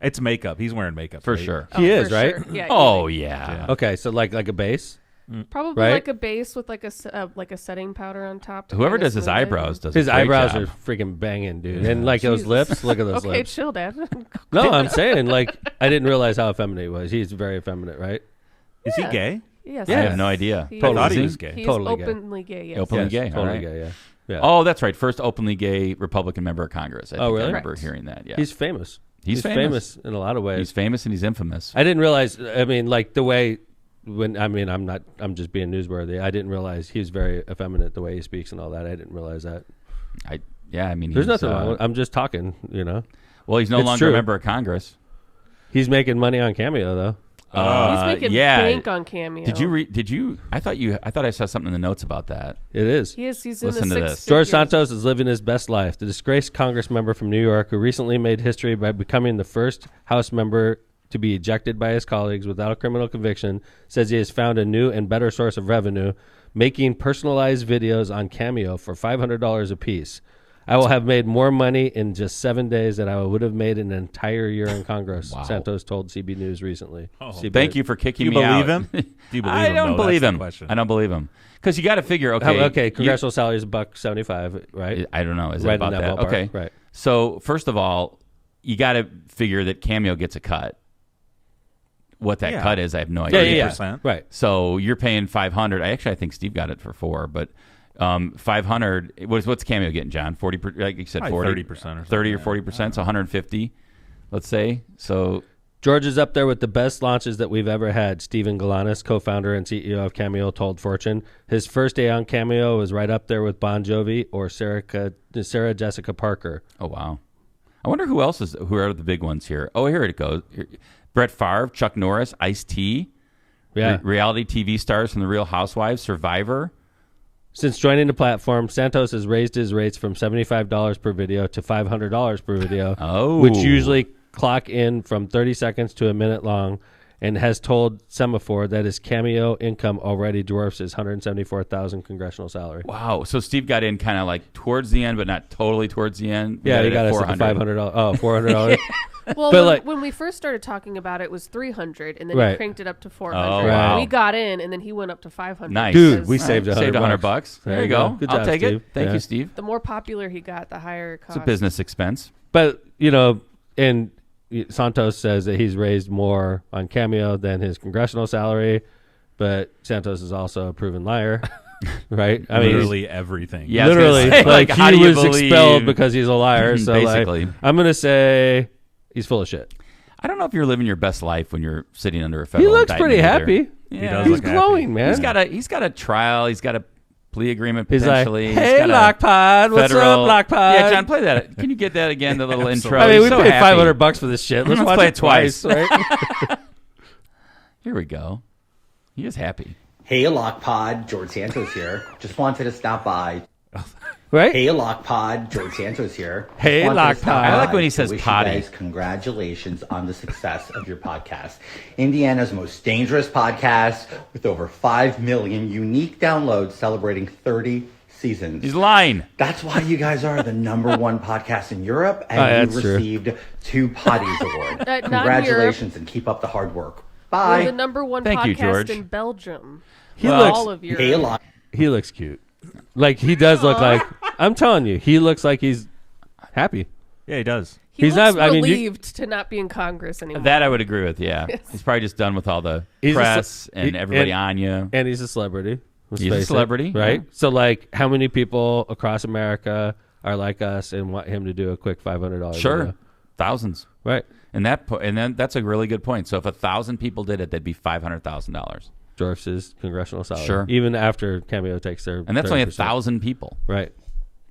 It's makeup. He's wearing makeup For right? sure. he Oh, is, for right? sure. Yeah. Oh, easy. yeah. Okay, so like a base. Probably Right? like a base with like a setting powder on top. to Whoever kinda does his smooth it. eyebrows does His a great eyebrows job. are freaking banging, dude. And like those Jesus. lips, look at those Okay, lips. chill, Dad. No, I'm saying like I didn't realize how effeminate he was. He's very effeminate, right? Is Yeah. he gay? Yes. I have no idea. He I Totally. thought he Is he? was gay. He's Totally gay. openly gay. Yes. Openly Yes, gay. Totally all right. gay, yeah. Oh, that's right. First openly gay Republican member of Congress. I think really? I remember Correct. hearing that. Yeah. He's famous. He's famous. in a lot of ways. He's famous and he's infamous. I didn't realize. I mean, like the way I'm just being newsworthy. I didn't realize he's very effeminate the way he speaks and all that. I didn't realize that. I mean, There's he's, nothing wrong. I'm just talking. You know, Well, he's no It's longer true. a member of Congress. he's making money on Cameo though. He's making yeah. bank on Cameo. Did you? I thought I saw something in the notes about that. It is. He's in Listen the to six this. George figures. Santos is living his best life. The disgraced Congress member from New York, who recently made history by becoming the first House member to be ejected by his colleagues without a criminal conviction, says he has found a new and better source of revenue, making personalized videos on Cameo for $500 a piece. I will have made more money in just 7 days than I would have made in an entire year in Congress, Wow. Santos told CB News recently. Thank you for Do kicking you me out. believe him? Do you believe I him? don't though? believe That's him. the question. I don't believe him because you got to figure. Okay, Okay, congressional salary is $1.75, right? I don't know. Is Right it about in that ballpark, Okay, right. So first of all, you got to figure that Cameo gets a cut. What that Yeah. cut is, I have no idea. Yeah. 30%. Right. So you're paying $500. I think Steve got it for $400, but $500. What's Cameo getting, John? 40. Like you said, Probably 40%, 30% or something. 30 or 40%. So 150, let's say. So George is up there with the best launches that we've ever had. Steven Galanis, co-founder and CEO of Cameo, told Fortune. His first day on Cameo was right up there with Bon Jovi or Sarah Jessica Parker. oh wow, I wonder who are the big ones here. Oh, here it goes. Brett Favre, Chuck Norris, Ice-T, Yeah. reality TV stars from The Real Housewives, Survivor. Since joining the platform, Santos has raised his rates from $75 per video to $500 per video, Oh. which usually clock in from 30 seconds to a minute long, and has told Semaphore that his Cameo income already dwarfs his $174,000 congressional salary. Wow. So Steve got in kind of like towards the end, but not totally towards the end. Yeah, he it got at us at the $400. $500. Oh, $400. Well, But, when we first started talking about it, it was 300, and then Right. he cranked it up to 400. Oh, wow. We got in, and then he went up to 500. Nice. Dude, we because saved $100 $100. There There you you go. go. Good I'll job, take Steve. it. Thank Yeah. you, Steve. the more popular he got, the higher It's cost. a business expense. But, you know, and Santos says that he's raised more on Cameo than his congressional salary, but Santos is also a proven liar, right? I mean, Literally everything. Yeah, I was gonna literally, say, like how do he you was believe- expelled because he's a liar. So, Basically. like, I'm gonna say he's full of shit. I don't know if you're living your best life when you're sitting under a federal He looks indictment pretty either. happy. Yeah. does He's look happy. glowing, man. He's got a trial. He's got a plea agreement He's like, potentially. hey, got a LOCPOD, what's federal- up, LOCPOD? Yeah, John, play that. Can you get that again? The little intro. I mean, we He's so paid happy. $500 for this shit. Let's Let's watch play it it twice. twice, right? Here we go. He is happy. Hey, LOCPOD, George Santos here. Just wanted to stop by. Right? Hey, LOCPOD, George Santos here. Just Hey, wanted to LOCPOD. stop I like by when he to says wish you potty. guys congratulations on the success of your podcast. Indiana's most dangerous podcast with over 5 million unique downloads celebrating 30 seasons. He's lying. That's why you guys are the ¡1 podcast in Europe, Oh, and that's you true. received 2 Potties Award. Not in Congratulations, and keep up the hard work. We're Bye. the #1 Thank you, podcast George. in Belgium. He Well, looks all of Europe. Hey, Lock. he looks cute. Like he does look like I'm telling you, he looks like he's happy. Yeah, he does. He He's looks not- I mean, you- relieved to not be in Congress anymore. That I would agree with. Yeah, he's probably just done with all the He's a press ce- and he- everybody and- on you. And he's a celebrity. Let's He's a face it, celebrity, right? yeah. So like how many people across America are like us and want him to do a quick $500 Sure. video? Thousands. Right. And then that's a really good point. So if 1,000 people did it, that'd be $500,000. Dwarfs' congressional salary. Sure. Even after Cameo takes their And that's only 30%. 1,000 people. Right.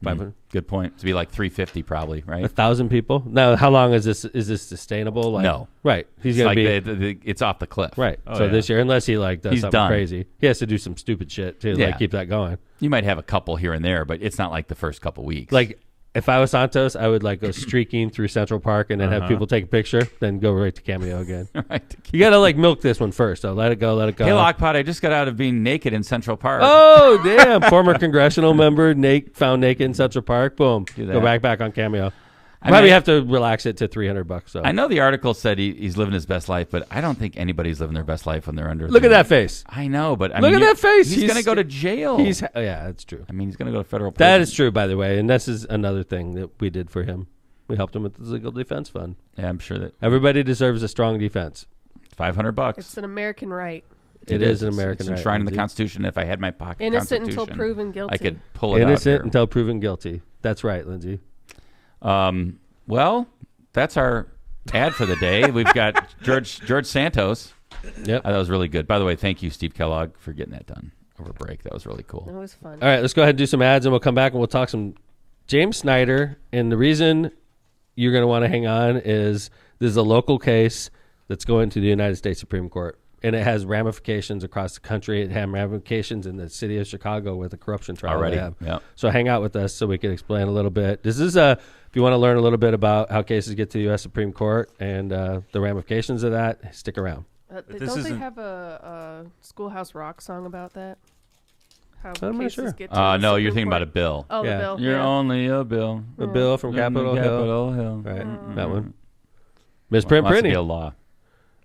500. Good point. To be like 350 probably, right? 1,000 people. Now, how long is this? Is this sustainable? Like, No. Right. He's It's gonna like be it's off the cliff. right. Oh, so yeah. this year, unless he does He's something done. crazy, he has to do some stupid shit to Yeah. keep that going. You might have a couple here and there, but it's not like the first couple weeks. Like, if I was Santos, I would go streaking through Central Park and then have people take a picture, then go right to Cameo again. right. You gotta milk this one first, though. Let it go. Hey, LOCPOD, I just got out of being naked in Central Park. Oh damn! Former congressional member found naked in Central Park. Boom. Do that. Go back on Cameo. I Probably mean, have to relax it to $300. So I know the article said he's living his best life, but I don't think anybody's living their best life when they're under. look at that face. I know, but Look at that face. He's going to go to jail. Yeah, that's true. I mean, he's going to go to federal prison. That is true, by the way, and this is another thing that we did for him. We helped him with the legal defense fund. Yeah, I'm sure that Everybody deserves a strong defense. $500. It's an American right. It is an American It's right. enshrined in the Lindsay. Constitution. If I had my pocket Innocent Constitution, until proven guilty. I could pull it out Innocent here. until proven guilty. That's right, Lindsay. Well, that's our ad for the day. We've got George Santos. Yep. That was really good. By the way, thank you, Steve Kellogg, for getting that done over break. That was really cool. It was fun. All right, let's go ahead and do some ads, and we'll come back and we'll talk some James Snyder. And the reason you're going to want to hang on is this is a local case that's going to the United States Supreme Court, and it has ramifications across the country. It has ramifications in the city of Chicago with the corruption trial Already, they have. yep. So hang out with us so we can explain a little bit. This is if you want to learn a little bit about how cases get to the U.S. Supreme Court and the ramifications of that, stick around. This Don't they isn't- have a Schoolhouse Rock song about that? How I'm not cases sure. get to the No, you're Supreme thinking about a Court? bill. Oh, Yeah. the bill. You're yeah. only a bill. The bill from Capitol Hill. Capitol Hill. Right, that one. Misprint Wants to printing. be a law.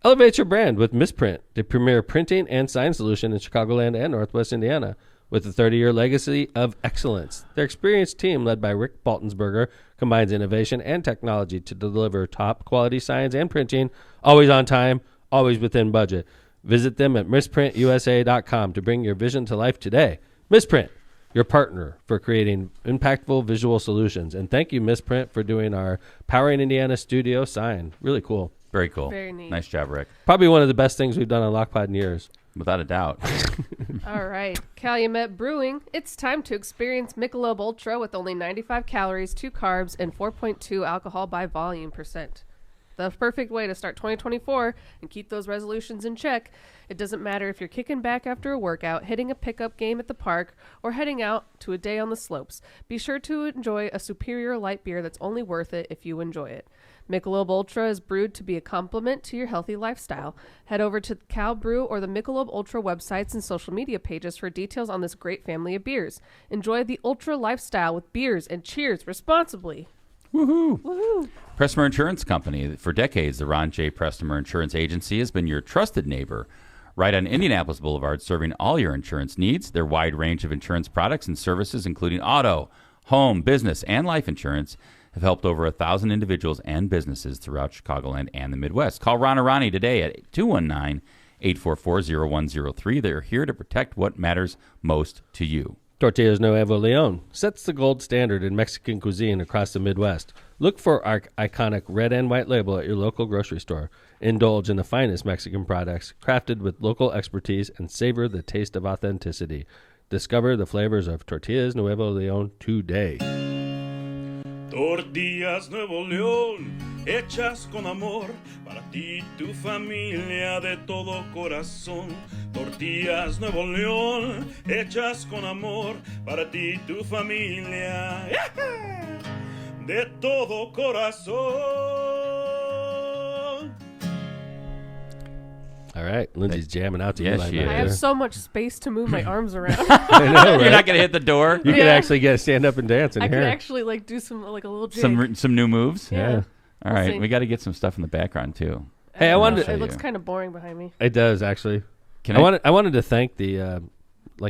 Elevate your brand with Misprint, the premier printing and sign solution in Chicagoland and Northwest Indiana. With a 30-year legacy of excellence, their experienced team, led by Rick Baltensberger, combines innovation and technology to deliver top-quality signs and printing, always on time, always within budget. Visit them at misprintusa.com to bring your vision to life today. Misprint, your partner for creating impactful visual solutions. And thank you, Misprint, for doing our Powering Indiana studio sign. Really cool. Very cool. Very neat. Nice job, Rick. Probably one of the best things we've done on LOCPOD in years. Without a doubt. All right. Calumet Brewing. It's time to experience Michelob Ultra with only 95 calories, 2 carbs, and 4.2 alcohol by volume percent. The perfect way to start 2024 and keep those resolutions in check. It doesn't matter if you're kicking back after a workout, hitting a pickup game at the park, or heading out to a day on the slopes. Be sure to enjoy a superior light beer that's only worth it if you enjoy it. Michelob Ultra is brewed to be a complement to your healthy lifestyle. Head over to Cal Brew or the Michelob Ultra websites and social media pages for details on this great family of beers. Enjoy the Ultra lifestyle with beers and cheers responsibly. Woohoo! Woohoo! Pressmer Insurance Company. For decades, the Ron J. Pressmer Insurance Agency has been your trusted neighbor. Right on Indianapolis Boulevard, serving all your insurance needs. Their wide range of insurance products and services, including auto, home, business, and life insurance, have helped over 1,000 individuals and businesses throughout Chicagoland and the Midwest. Call Ron or Ronnie today at 219-844-0103. They're here to protect what matters most to you. Tortillas Nuevo Leon sets the gold standard in Mexican cuisine across the Midwest. Look for our iconic red and white label at your local grocery store. Indulge in the finest Mexican products, crafted with local expertise, and savor the taste of authenticity. Discover the flavors of Tortillas Nuevo Leon today. Tortillas Nuevo León, hechas con amor, para ti y tu familia de todo corazón. Tortillas Nuevo León, hechas con amor, para ti y tu familia de todo corazón. All right, Lindsay's jamming out to Yes, you like she that. is. I have so much space to move my arms around. I know, You're right? not going to hit the door. You could Yeah. actually stand up and dance in I here. could actually do some a little jig. Some new moves. Yeah. All We'll right, see. we got to get some stuff in the background too. Hey, I wanted show It looks you. kind of boring behind me. It does actually. I wanted to thank the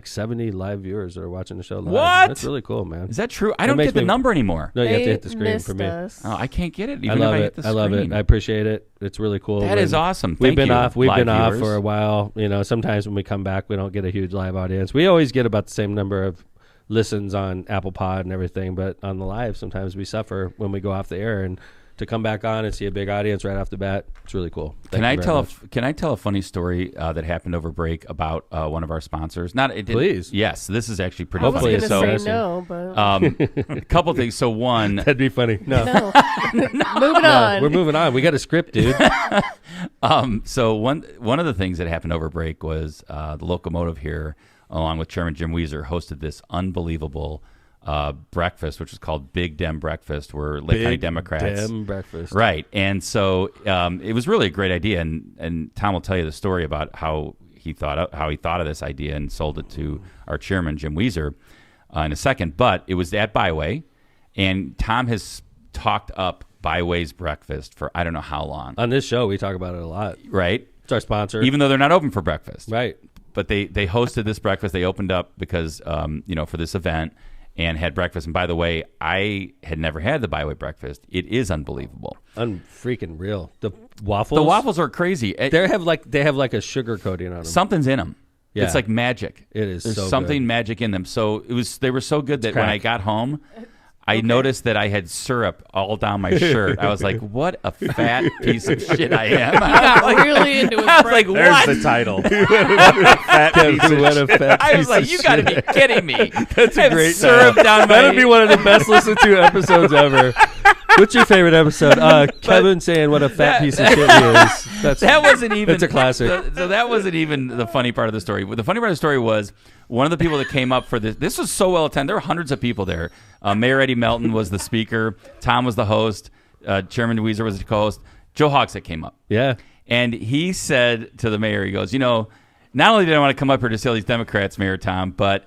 70 live viewers that are watching the show live. What? That's really cool, man. Is that true? I That don't makes get the me- number anymore. No, you have to They hit the screen missed for me. us. Oh, I can't get it I even love if I it. hit the I love it. screen. I appreciate it. It's really cool. That is awesome. We've Thank been you, off. We've live been off viewers. for a while. You know, sometimes when we come back, we don't get a huge live audience. We always get about the same number of listens on Apple Pod and everything, but on the live, sometimes we suffer when we go off the air. And to come back on and see a big audience right off the bat. It's really cool. Can I tell a funny story that happened over break about one of our sponsors? Please. Yes, this is actually pretty I was funny. going to say no, but A couple things. So one, That'd be funny. No. moving on. We're moving on. We got a script, dude. so one of the things that happened over break was the locomotive here, along with Chairman Jim Weezer, hosted this unbelievable breakfast, which is called Big Dem Breakfast, where Lake County Democrats. Dem breakfast. Right. And so it was really a great idea. And Tom will tell you the story about how he thought of this idea and sold it to our chairman, Jim Weezer, in a second. But it was at Byway, and Tom has talked up Byway's breakfast for I don't know how long. On this show, we talk about it a lot. Right. It's our sponsor. Even though they're not open for breakfast. Right. But they hosted this breakfast. They opened up because, for this event and had breakfast. And by the way, I had never had the Byway breakfast. It is unbelievable. Unfreaking real. The waffles. The waffles are crazy. They have like a sugar coating on them. Something's in them. Yeah. It's like magic. It is. There's so something good. magic in them. So they were so good that when crack. I got home, I noticed that I had syrup all down my shirt. I was like, what a fat piece of shit I am. He got really into his I was like, There's what? the title. Fat piece of What a fat I was piece like, of you got to shit. be kidding me. That's I a have great syrup down my That'd be one of the best listened to episodes ever. What's your favorite episode? Kevin saying what a fat piece of shit he is. That wasn't even. It's a classic. So that wasn't even the funny part of the story. The funny part of the story was one of the people that came up for this. This was so well attended. There were hundreds of people there. Mayor Eddie Melton was the speaker. Tom was the host. Chairman Weezer was the co-host. Joe Hogsett came up. Yeah. And he said to the mayor, he goes, not only did I want to come up here to see all these Democrats, Mayor Tom, but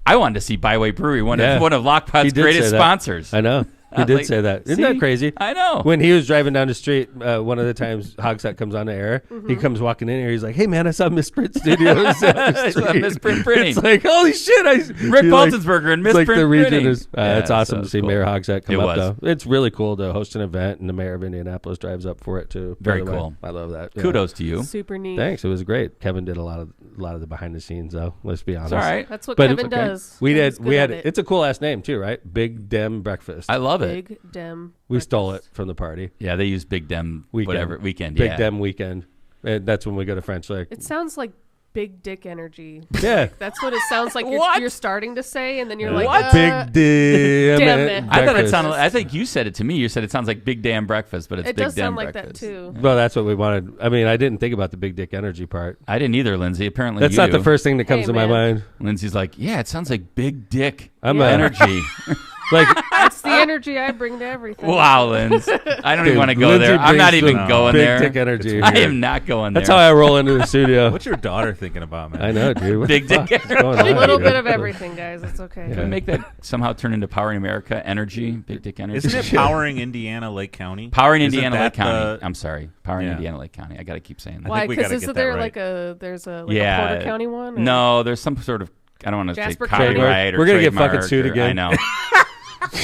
I wanted to see Byway Brewery, one of He LOCPOD's did greatest say that. sponsors. I know. He was did like, say that. Isn't see? that crazy? I know. When he was driving down the street, one of the times Hogsett comes on the air, he comes walking in here. He's like, "Hey man, I saw Misprint Studios." I saw Misprint Printing. It's like, holy shit! Rick Baltonsberger and It's like Misprint the region Printing. is. It's awesome to see cool. Mayor Hogsett come It up. was. Though it's really cool to host an event, and the mayor of Indianapolis drives up for it too. by Very the way. cool. I love that. Yeah. Kudos to you. Super neat. Thanks. It was great. Kevin did a lot of the behind the scenes though. Let's be honest. It's all right. That's what But Kevin it's okay. does. We Kevin's did. good We had. at it. It's a cool ass name too, right? Big Dem Breakfast. I love it. Big Dem. We stole it breakfast. from the party. Yeah, they use Big Dem Weekend. weekend. Big Yeah. Dem weekend. And that's when we go to French Lake. It sounds like big dick energy. Yeah. That's what it sounds like What? you're starting to say, and then you're What? like, Big Dem. damn it. I thought it breakfast. sounded. I think you said it to me. You said it sounds like Big Damn Breakfast, but it's It Big does Dem sound like Breakfast. that too. Well, that's what we wanted. I mean, I didn't think about the big dick energy part. I didn't either, Lindsay. Apparently, That's you not do. the first thing that comes Hey, to my man. mind. Lindsay's like, yeah, it sounds like Big Dick I'm Yeah. energy. like, That's the energy I bring to everything. Wow, Lindsay. I don't even dude, want to go Lindsay there. I'm not brings even the going big there. dick energy. I here. am not going there. That's how I roll into the studio. What's your daughter thinking about, man? I know, dude. What Big the dick fuck is going A on little here? bit of everything, guys. It's okay. Can we make that somehow turn into Powering America Energy? Big Dick Energy. Isn't it Powering Indiana Lake County? Powering Isn't Indiana Lake that County. the- I'm sorry. Powering Yeah. Indiana Lake County. I got to keep saying that. I Why? think we Because gotta isn't get there that like right. there's a Yeah. Porter County one? or- No, there's some sort of. I don't want to say Jasper copyright County? or We're gonna get trademark fucking sued or- again. I know.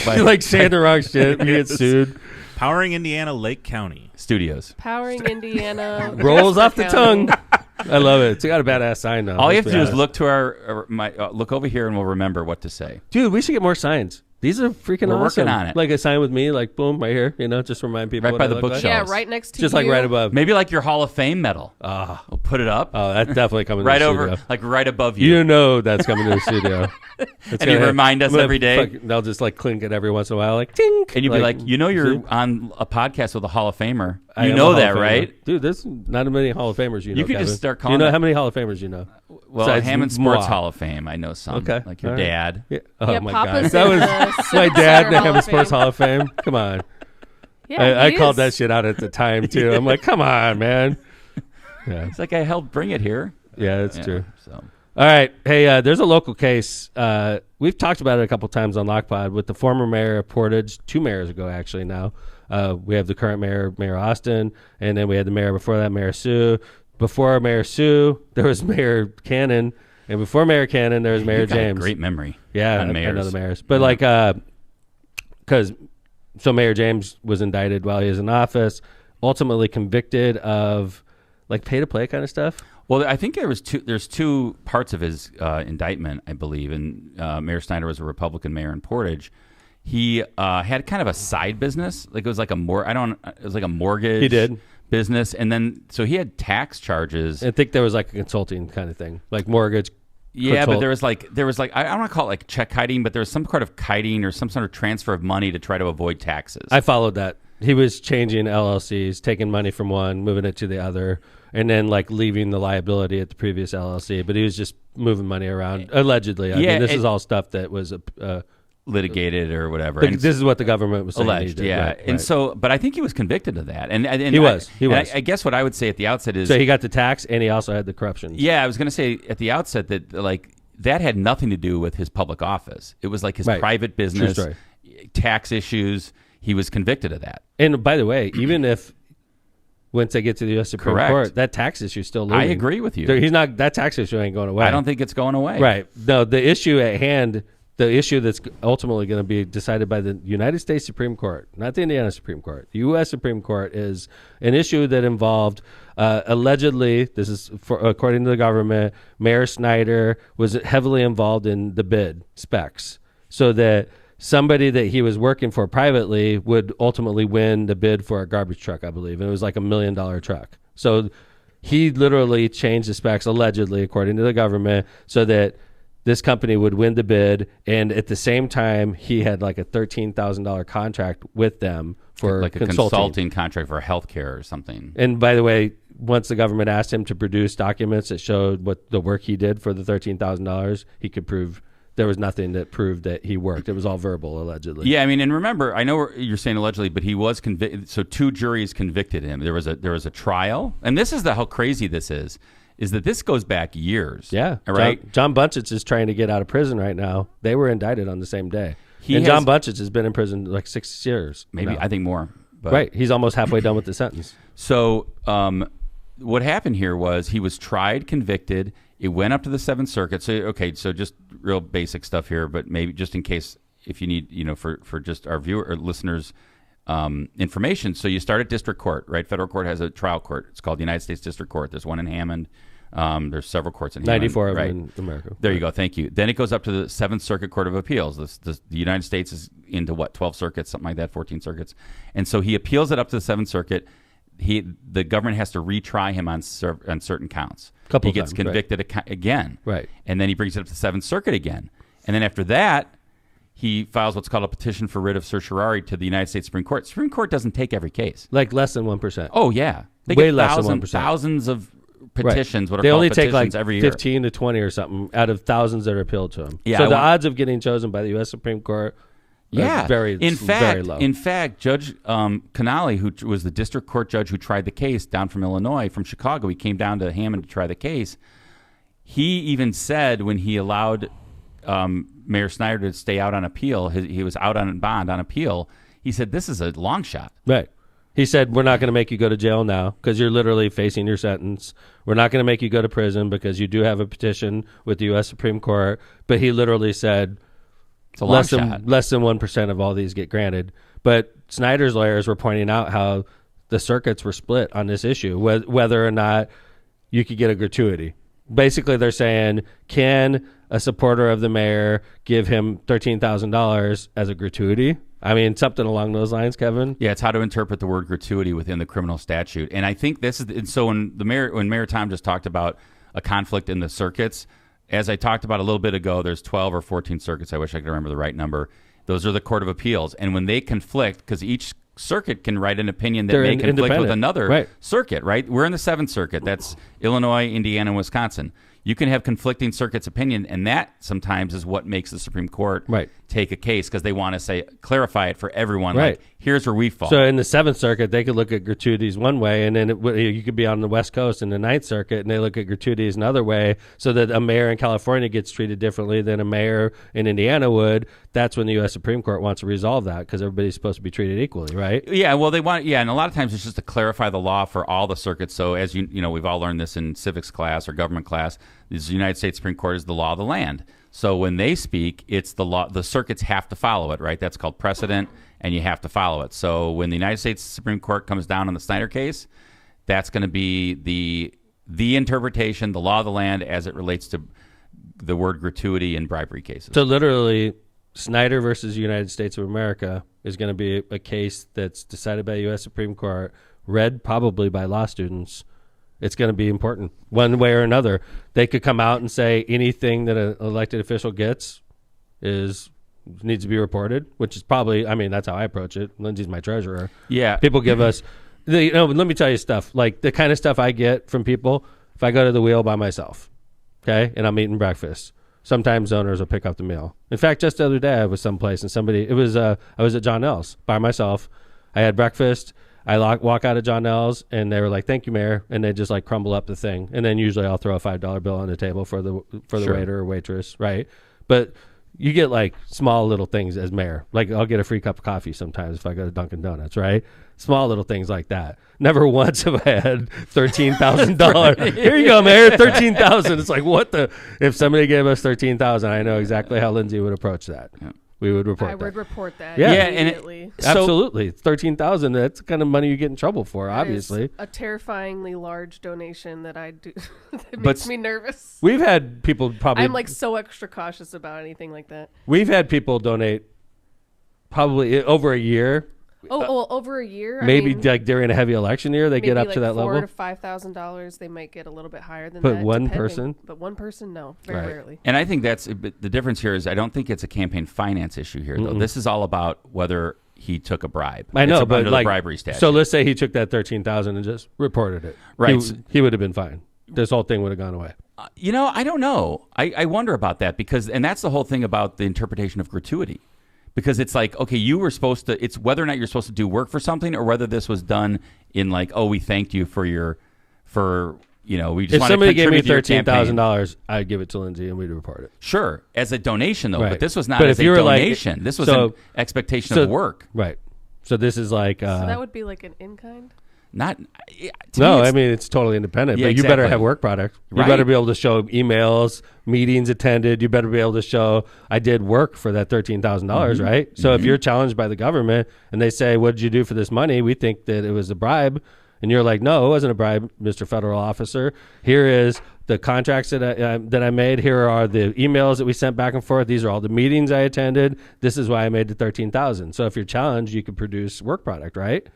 But You're like saying the wrong shit. We get sued. Powering Indiana Lake County. studios. Powering Indiana. Rolls Jasper off the County. tongue. I love it. It's got a badass sign now. All you have to do is Yeah. look to look over here, and we'll remember what to say. Dude, we should get more signs. These are freaking We're awesome. working on it. Like a sign with me, like boom, right here. Just remind people Right what by I the look like. bookshelf. Yeah, right next to Just you. like right above. Maybe like your Hall of Fame medal. Ah. We'll put it up Oh, that's definitely coming right to the over, studio. like right above you. You know that's coming to the studio. It's And you gonna- remind us I'm gonna every day? They'll just like clink it every once in a while, like tink. And you'd be like, you're see? on a podcast with a Hall of Famer. I You am know a Hall that, of Famer. right? Dude, there's not many Hall of Famers you know. You could just Kevin. start Do calling you know it- how many Hall of Famers you know? Well, Besides Hammond Sports moi. Hall of Fame. I know some. Okay. Like your All right. dad. Yeah. Oh Yeah, my Papa's god, that in was the my Civic dad Center in the Hall Hammond of Sports Fame. Hall of Fame. Come on, Yeah, I he called is. that shit out at the time too. I'm like, come on, man. Yeah, It's like I helped bring it here. yeah, that's Yeah, true. So All right, hey, there's a local case. We've talked about it a couple times on LOCPOD with the former mayor of Portage, 2 mayors ago actually. Now we have the current mayor, Mayor Austin, and then we had the mayor before that, Mayor Sue. Before Mayor Sue, there was Mayor Cannon, and before Mayor Cannon, there was Mayor you've got a James. great memory. Yeah, on I mayors. know the mayors. But like, because Mayor James was indicted while he was in office, ultimately convicted of like pay to play kind of stuff. Well, I think there's two parts of his indictment, I believe. And Mayor Snyder was a Republican mayor in Portage. he had kind of a side business. Like it was like it was like a mortgage. He did. Business, and then so he had tax charges. I think there was like a consulting kind of thing, like mortgage. Yeah, but there was like I don't want to call it like check kiting, but there was some sort of kiting or some sort of transfer of money to try to avoid taxes. I followed that. He was changing LLCs, taking money from one, moving it to the other, and then like leaving the liability at the previous LLC. But he was just moving money around, allegedly. I mean, this is all stuff that was litigated or whatever. And this is what the government was saying. Alleged, he did. yeah. Right, And right. so, but I think he was convicted of that. And He was. I guess what I would say at the outset is, So he got the tax, and he also had the corruption. yeah, I was going to say at the outset that like that had nothing to do with his public office. It was like his Right. private business, True story. tax issues. He was convicted of that. And by the way, even if once they get to the U.S. Supreme Correct. Court, that tax issue is still looming. I agree with you. He's not. That tax issue ain't going away. I don't think it's going away. Right. No, the issue at hand, the issue that's ultimately going to be decided by the United States Supreme Court, not the Indiana Supreme Court. The U.S. Supreme Court is an issue that involved, allegedly, this is according to the government, Mayor Snyder was heavily involved in the bid specs so that somebody that he was working for privately would ultimately win the bid for a garbage truck, I believe. And it was like $1 million truck. So he literally changed the specs, allegedly, according to the government, so that this company would win the bid, and at the same time, he had like a $13,000 contract with them for like a consulting contract for healthcare or something. And by the way, once the government asked him to produce documents that showed what the work he did for the $13,000, he could prove there was nothing that proved that he worked. It was all verbal, allegedly. Yeah, I mean, and remember, I know you're saying allegedly, but he was convicted. So 2 juries convicted him. There was a trial, and this is how crazy this is that this goes back years. Yeah. All right. John Bunchich is trying to get out of prison right now. They were indicted on the same day. John Bunchich has been in prison like 6 years. Maybe, now. I think more. But. Right. He's almost halfway done with the sentence. So what happened here was he was tried, convicted. It went up to the 7th Circuit. So, so just real basic stuff here, but maybe just in case if you need, for just our viewer or listeners' information. So you start at district court, right? Federal court has a trial court. It's called the United States District Court. There's one in Hammond. There's several courts in Hammond. 94 of right? them in America. There you go. Thank you. Then it goes up to the 7th Circuit Court of Appeals. The United States is into 12 circuits, something like that, 14 circuits. And so he appeals it up to the 7th Circuit. The government has to retry him on certain counts. He gets convicted again. Right. And then he brings it up to the 7th Circuit again. And then after that, he files what's called a petition for writ of certiorari to the United States Supreme Court. Supreme Court doesn't take every case. Like less than 1%. Oh, yeah. They Way get less than 1%. thousands of petitions. Right. What are they called only take petitions like every year. 15 to 20 or something out of thousands that are appealed to him. Yeah, so the odds of getting chosen by the U.S. Supreme Court are very low. In fact, Judge Connolly, who was the district court judge who tried the case down from Illinois, from Chicago, he came down to Hammond to try the case. He even said when he allowed Mayor Snyder to stay out on appeal, he was out on bond on appeal, he said, this is a long shot. Right. He said, we're not going to make you go to jail now because you're literally facing your sentence. We're not going to make you go to prison because you do have a petition with the U.S. Supreme Court. But he literally said it's a long shot. Less than 1% of all these get granted. But Snyder's lawyers were pointing out how the circuits were split on this issue, whether or not you could get a gratuity. Basically, they're saying, can a supporter of the mayor give him $13,000 as a gratuity? I mean, something along those lines, Kevin. Yeah, it's how to interpret the word gratuity within the criminal statute. And I think this is, and so when Mayor Tom just talked about a conflict in the circuits, as I talked about a little bit ago, there's 12 or 14 circuits. I wish I could remember the right number. Those are the Court of Appeals. And when they conflict, because each circuit can write an opinion that may conflict with another circuit, right? We're in the 7th Circuit. That's Illinois, Indiana, and Wisconsin. You can have conflicting circuits' opinion, and that sometimes is what makes the Supreme Court take a case because they want to clarify it for everyone. Right. Like, here's where we fall. So in the 7th Circuit, they could look at gratuities one way, and then you could be on the West Coast in the 9th Circuit, and they look at gratuities another way, so that a mayor in California gets treated differently than a mayor in Indiana would. That's when the U.S. Supreme Court wants to resolve that because everybody's supposed to be treated equally, right? Yeah, well, they want, and a lot of times it's just to clarify the law for all the circuits. So as you know, we've all learned this in civics class or government class. The United States Supreme Court is the law of the land. So when they speak, it's the law. The circuits have to follow it, right? That's called precedent, and you have to follow it. So when the United States Supreme Court comes down on the Snyder case, that's going to be the interpretation, the law of the land as it relates to the word gratuity in bribery cases. So literally, Snyder versus United States of America is going to be a case that's decided by the U.S. Supreme Court, read probably by law students. It's going to be important one way or another. They could come out and say anything that an elected official gets needs to be reported, which is probably, I mean, that's how I approach it. Lindsay's my treasurer. Yeah. People give us, let me tell you stuff, like the kind of stuff I get from people if I go to the wheel by myself, okay, and I'm eating breakfast. Sometimes owners will pick up the meal. In fact, just the other day I was someplace and I was at John L's by myself. I had breakfast. I walk out of John L's and they were like, "Thank you, Mayor," and they just like crumble up the thing. And then usually I'll throw a $5 bill on the table for the Sure. waiter or waitress, right? But you get like small little things as mayor. Like I'll get a free cup of coffee sometimes if I go to Dunkin' Donuts, right? Small little things like that. Never once have I had $13,000. Here you go, Mayor, $13,000. It's like, what the? If somebody gave us $13,000, I know exactly how Lindsay would approach that. Yeah. We would report I that. would report that Yeah. Yeah, and immediately. Absolutely. $13,000. That's the kind of money you get in trouble for, That obviously. is a terrifyingly large donation that I do. That But makes me nervous. We've had people probably. I'm like so extra cautious about anything like that. We've had people donate probably over a year. Over a year. Maybe I mean, like during a heavy election year, they get maybe up like to that $4,000 level. to $5,000. They might get a little bit higher than But that. one depending. person? But one person, no, very Right. rarely. And I think that's the difference here is I don't think it's a campaign finance issue here, though. This is all about whether he took a bribe. I know, It's but under like the bribery statute. So let's say he took that $13,000 and just reported it. Right. He would have been fine. This whole thing would have gone away. I don't know. I wonder about that and that's the whole thing about the interpretation of gratuity. Because it's like, okay, you were supposed to, it's whether or not you're supposed to do work for something or whether this was done in like, oh, we thanked you we just If want to somebody gave me contribute to your campaign. $13,000, I'd give it to Lindsay and we'd report it. Sure, as a donation though, Right. but this was not But as if a you were like- donation. This was so- an expectation of work. Right. So this is like. So that would be like an in-kind? Not. To No, me, I mean, it's totally independent. Yeah, but you better exactly. have work product. You Right. better be able to show emails, meetings attended. You better be able to show I did work for that $13,000, right? So if you're challenged by the government and they say, "What did you do for this money?" We think that it was a bribe. And you're like, "No, it wasn't a bribe, Mr. Federal Officer. Here is the contracts that I made. Here are the emails that we sent back and forth. These are all the meetings I attended. This is why I made the $13,000." So if you're challenged, you could produce work product, right?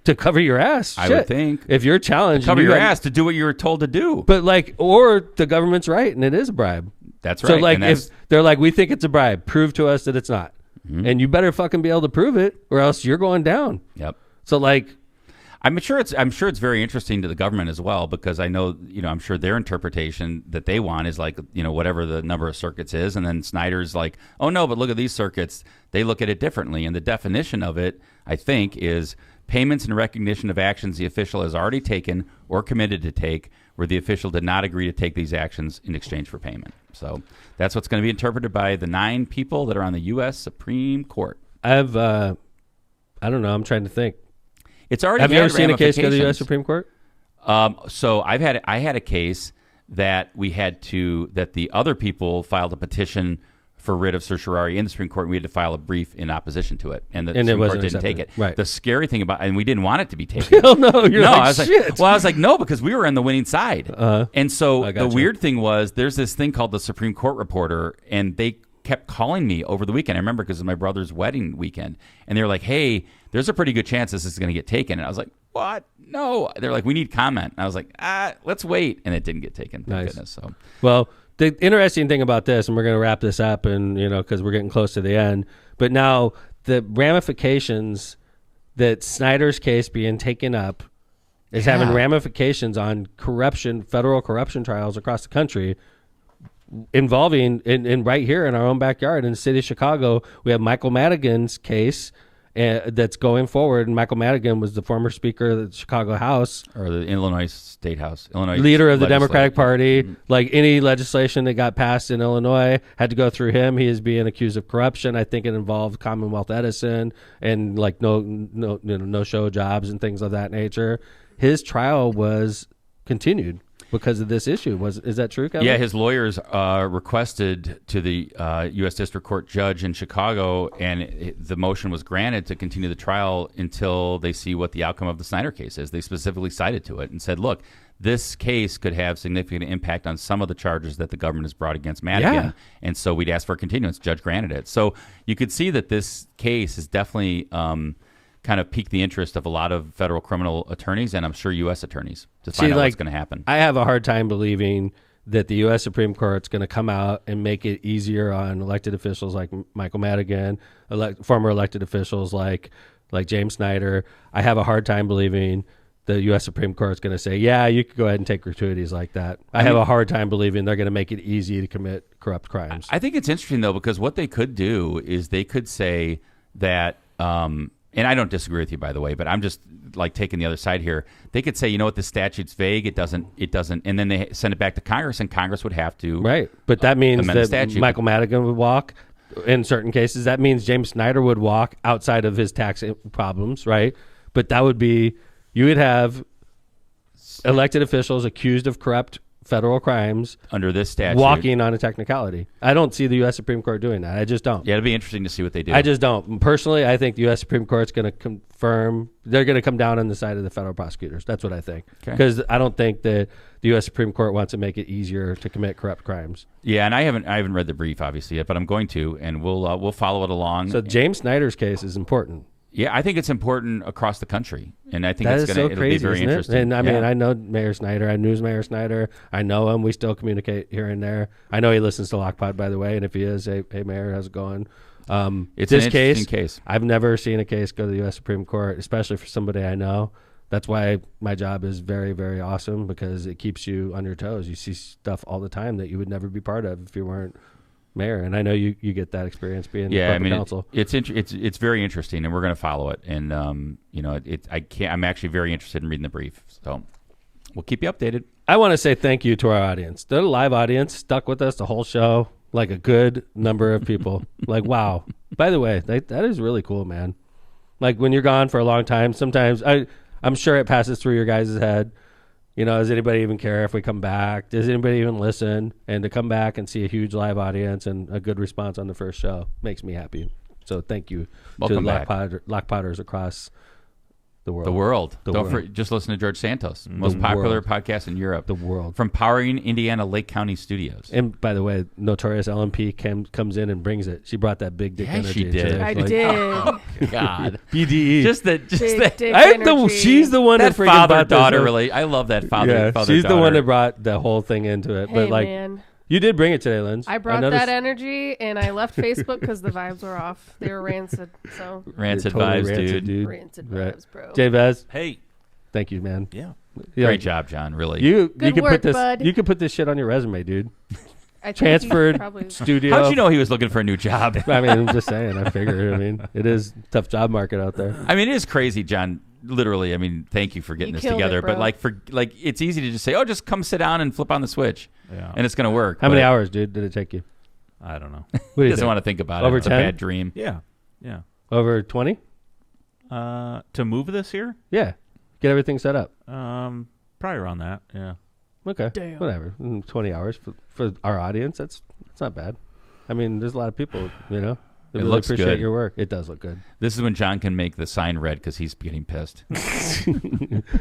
To cover your ass. I Shit. would think. If you're challenged, cover you your got- ass to do what you were told to do. But like, or the government's right and it is a bribe. That's right. So like, and that's- if they're like, "We think it's a bribe, prove to us that it's not," and you better fucking be able to prove it, or else you're going down. Yep. So like, I'm sure it's very interesting to the government as well because I know I'm sure their interpretation that they want is like whatever the number of circuits is, and then Snyder's like, "Oh no, but look at these circuits." They look at it differently, and the definition of it, I think, is payments in recognition of actions the official has already taken or committed to take, where the official did not agree to take these actions in exchange for payment. So that's what's going to be interpreted by the 9 people that are on the U.S. Supreme Court. I don't know. I'm trying to think. It's already. Have you had ever seen a case go to the U.S. ramifications. Supreme Court? So I had a case that that the other people filed a petition for writ of certiorari in the Supreme Court, and we had to file a brief in opposition to it, and the And it Supreme Court wasn't didn't take it. accepted. Right. The scary thing about, and we didn't want it to be taken. Hell no. You're No, like, I was shit. like, no, because we were on the winning side. And so I the gotcha. weird thing was, there's this thing called the Supreme Court Reporter, and they kept calling me over the weekend. I remember because it was my brother's wedding weekend, and they were like, "Hey, there's a pretty good chance this is going to get taken." And I was like, "What? No." They're like, "We need comment." And I was like, let's wait. And it didn't get taken. Thank Nice. goodness. So Well, the interesting thing about this, and we're going to wrap this up, and because we're getting close to the end, but now the ramifications that Snyder's case being taken up is having ramifications on corruption, federal corruption trials across the country, involving in right here in our own backyard in the city of Chicago. We have Michael Madigan's case that's going forward, and Michael Madigan was the former Speaker of the Chicago House, or the Illinois State House, Illinois leader of the legislature. Democratic Party. Like any legislation that got passed in Illinois had to go through him. He is being accused of corruption. I think it involved Commonwealth Edison and like no show jobs and things of that nature. His trial was continued because of this issue. Is that true, Kevin? Yeah, his lawyers requested to the U.S. District Court judge in Chicago, and the motion was granted to continue the trial until they see what the outcome of the Snyder case is. They specifically cited to it and said, look, this case could have significant impact on some of the charges that the government has brought against Madigan. And so we'd ask for a continuance. Judge granted it. So you could see that this case has definitely kind of piqued the interest of a lot of federal criminal attorneys and I'm sure U.S. attorneys to find out what's going to happen. I have a hard time believing that the U.S. Supreme Court's going to come out and make it easier on elected officials like Michael Madigan, former elected officials like James Snyder. I have a hard time believing the U.S. Supreme Court's going to say, yeah, you could go ahead and take gratuities like that. I have a hard time believing they're going to make it easy to commit corrupt crimes. I think it's interesting, though, because what they could do is they could say that, and I don't disagree with you, by the way, but I'm just like taking the other side here. They could say, you know what, the statute's vague. It doesn't, and then they send it back to Congress, and Congress would have to. Right. But that means that Michael Madigan would walk in certain cases. That means James Snyder would walk outside of his tax problems, right? But that would be, you would have elected officials accused of corrupt federal crimes under this statute walking on a technicality. I don't see the U.S. Supreme Court doing that. I just don't. Yeah, it'd be interesting to see what they do. I just don't. Personally, I think the U.S. Supreme Court's going to confirm, they're going to come down on the side of the federal prosecutors. That's what I think. Because I don't think that the U.S. Supreme Court wants to make it easier to commit corrupt crimes. Yeah, and I haven't read the brief obviously yet, but I'm going to, and we'll follow it along. So James Snyder's case is important. Yeah, I think it's important across the country, and I think it'll be very interesting. And I mean, I know Mayor Snyder. I knew Mayor Snyder. I know him. We still communicate here and there. I know he listens to LOCPOD, by the way, and if he is, hey Mayor, how's it going? It's this an interesting case. I've never seen a case go to the U.S. Supreme Court, especially for somebody I know. That's why my job is very, very awesome, because it keeps you on your toes. You see stuff all the time that you would never be part of if you weren't mayor, and I know you get that experience being corporate counsel. It's very interesting, and we're going to follow it. And I'm actually very interested in reading the brief, so we'll keep you updated. I want to say thank you to our audience. The live audience stuck with us the whole show, like a good number of people. Like, wow. By the way, that is really cool, man. Like, when you're gone for a long time, sometimes I'm sure it passes through your guys' head. You know, does anybody even care if we come back? Does anybody even listen? And to come back and see a huge live audience and a good response on the first show makes me happy. So thank you to the LOCPODers across the world. Just listen to George Santos, most popular podcast in Europe. The world. From powering Indiana Lake County studios. And by the way, Notorious LMP comes in and brings it. She brought that big dick energy. She did. Today. I did. Oh, God. BDE. Just that. She's the one that father-daughter really. I love that father. She's the one that brought the whole thing into it. Hey, but like, man. You did bring it today, Linz. I brought that energy, and I left Facebook because the vibes were off. They were rancid. So rancid totally vibes, dude. Rancid vibes, bro. J-Vez. Hey. Thank you, man. Yeah. Great job, John. Really. You Good could work, put this. bud. You could put this shit on your resume, dude. I think Transferred studio. How'd you know he was looking for a new job? I mean, I'm just saying. I figured. I mean, it is a tough job market out there. I mean, it is crazy, John. Literally, I mean, thank you for getting this together. But it's easy to just say, "Oh, just come sit down and flip on the switch," and it's going to work. How many hours, dude, did it take you? I don't know. He doesn't want to think about Over it. It's 10? a bad dream. Yeah. Over 20? To move this here? Yeah. Get everything set up. Probably around that. Yeah. Okay. Damn. Whatever. 20 hours for our audience. That's not bad. I mean, there's a lot of people, you know. They really looks appreciate good. your work. It does look good. This is when John can make the sign red because he's getting pissed.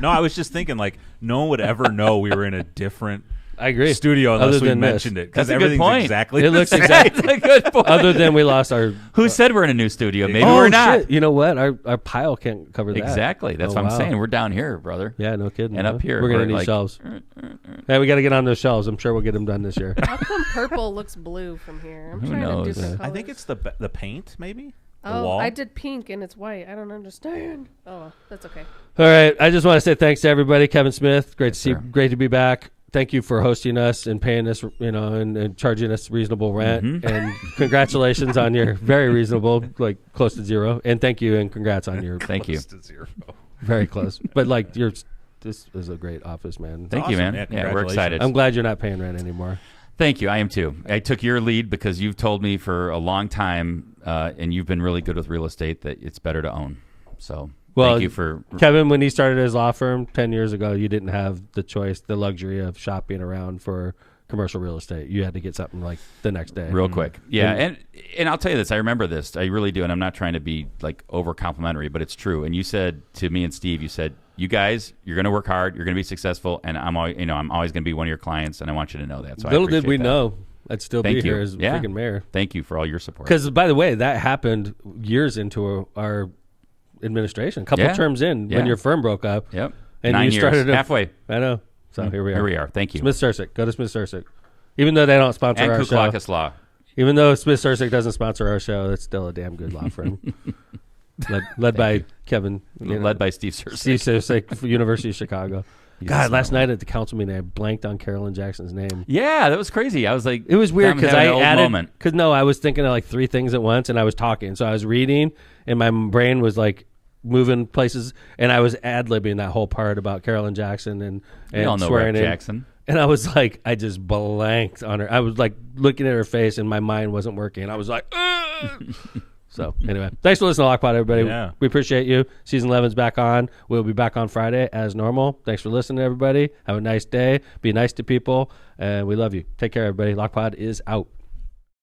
No, I was just thinking, like, no one would ever know we were in a different I agree. studio unless we mentioned it. That's Because a good everything's point. exactly It looks the same. exactly. That's a good point. Other than we lost our. Who said we're in a new studio? Maybe Oh, we're not. shit. You know what? Our pile can't cover that. Exactly. That's what I'm saying. We're down here, brother. Yeah, no kidding. And up here, we're gonna we're need like- shelves. Hey, we got to get on those shelves. I'm sure we'll get them done this year. How come purple looks blue from here? I'm Who trying to do knows? some colors. I think it's the paint, maybe? The Oh, wall? I did pink and it's white. I don't understand. Oh, well, that's okay. All right. I just want to say thanks to everybody. Kevin Smith, great to see, sir. great to be back. Thank you for hosting us and paying us, you know, and charging us reasonable rent. Mm-hmm. And congratulations on your very reasonable, like close to zero. And thank you and congrats on your Thank you. Close to zero. very close. But like this is a great office, man. Thank you, Awesome. man. Yeah, Yeah, we're excited. I'm glad you're not paying rent anymore. Thank you. I am too. I took your lead because you've told me for a long time, and you've been really good with real estate, that it's better to own. So thank you for Kevin. When he started his law firm 10 years ago, you didn't have the choice, the luxury of shopping around for commercial real estate. You had to get something like the next day. real quick. Yeah, and I'll tell you this. I remember this. I really do, and I'm not trying to be like over complimentary, but it's true. And you said to me and Steve, you said, you guys, you're going to work hard. You're going to be successful, and I'm always going to be one of your clients, and I want you to know that. So Little did we that. know I'd still Thank be you. here as Yeah. freaking mayor. Thank you for all your support. Because, by the way, that happened years into our administration, a couple terms in when your firm broke up. Yep. And 9 you years. started Halfway. I know. So here we are. Here we are. Thank you. Smith Sursick. Go to Smith Sursick. Even though they don't sponsor And our show. Kuklakis Law. Even though Smith Sursick doesn't sponsor our show, it's still a damn good law firm. led by Kevin. Led by Steve Sursick. Steve Sursick, University of Chicago. God, last night at the council meeting, I blanked on Carolyn Jackson's name. Yeah, that was crazy. I was like, it was weird because I added, moment. I was thinking of like 3 things at once, and I was talking. So I was reading, and my brain was like moving places, and I was ad-libbing that whole part about Carolyn Jackson and we all know swearing Rep in. Jackson. And I was like, I just blanked on her. I was like looking at her face, and my mind wasn't working. I was like, So anyway, thanks for listening to LOCPOD, everybody. Yeah. We appreciate you. Season 11's back on. We'll be back on Friday as normal. Thanks for listening, everybody. Have a nice day. Be nice to people, and we love you. Take care, everybody. LOCPOD is out.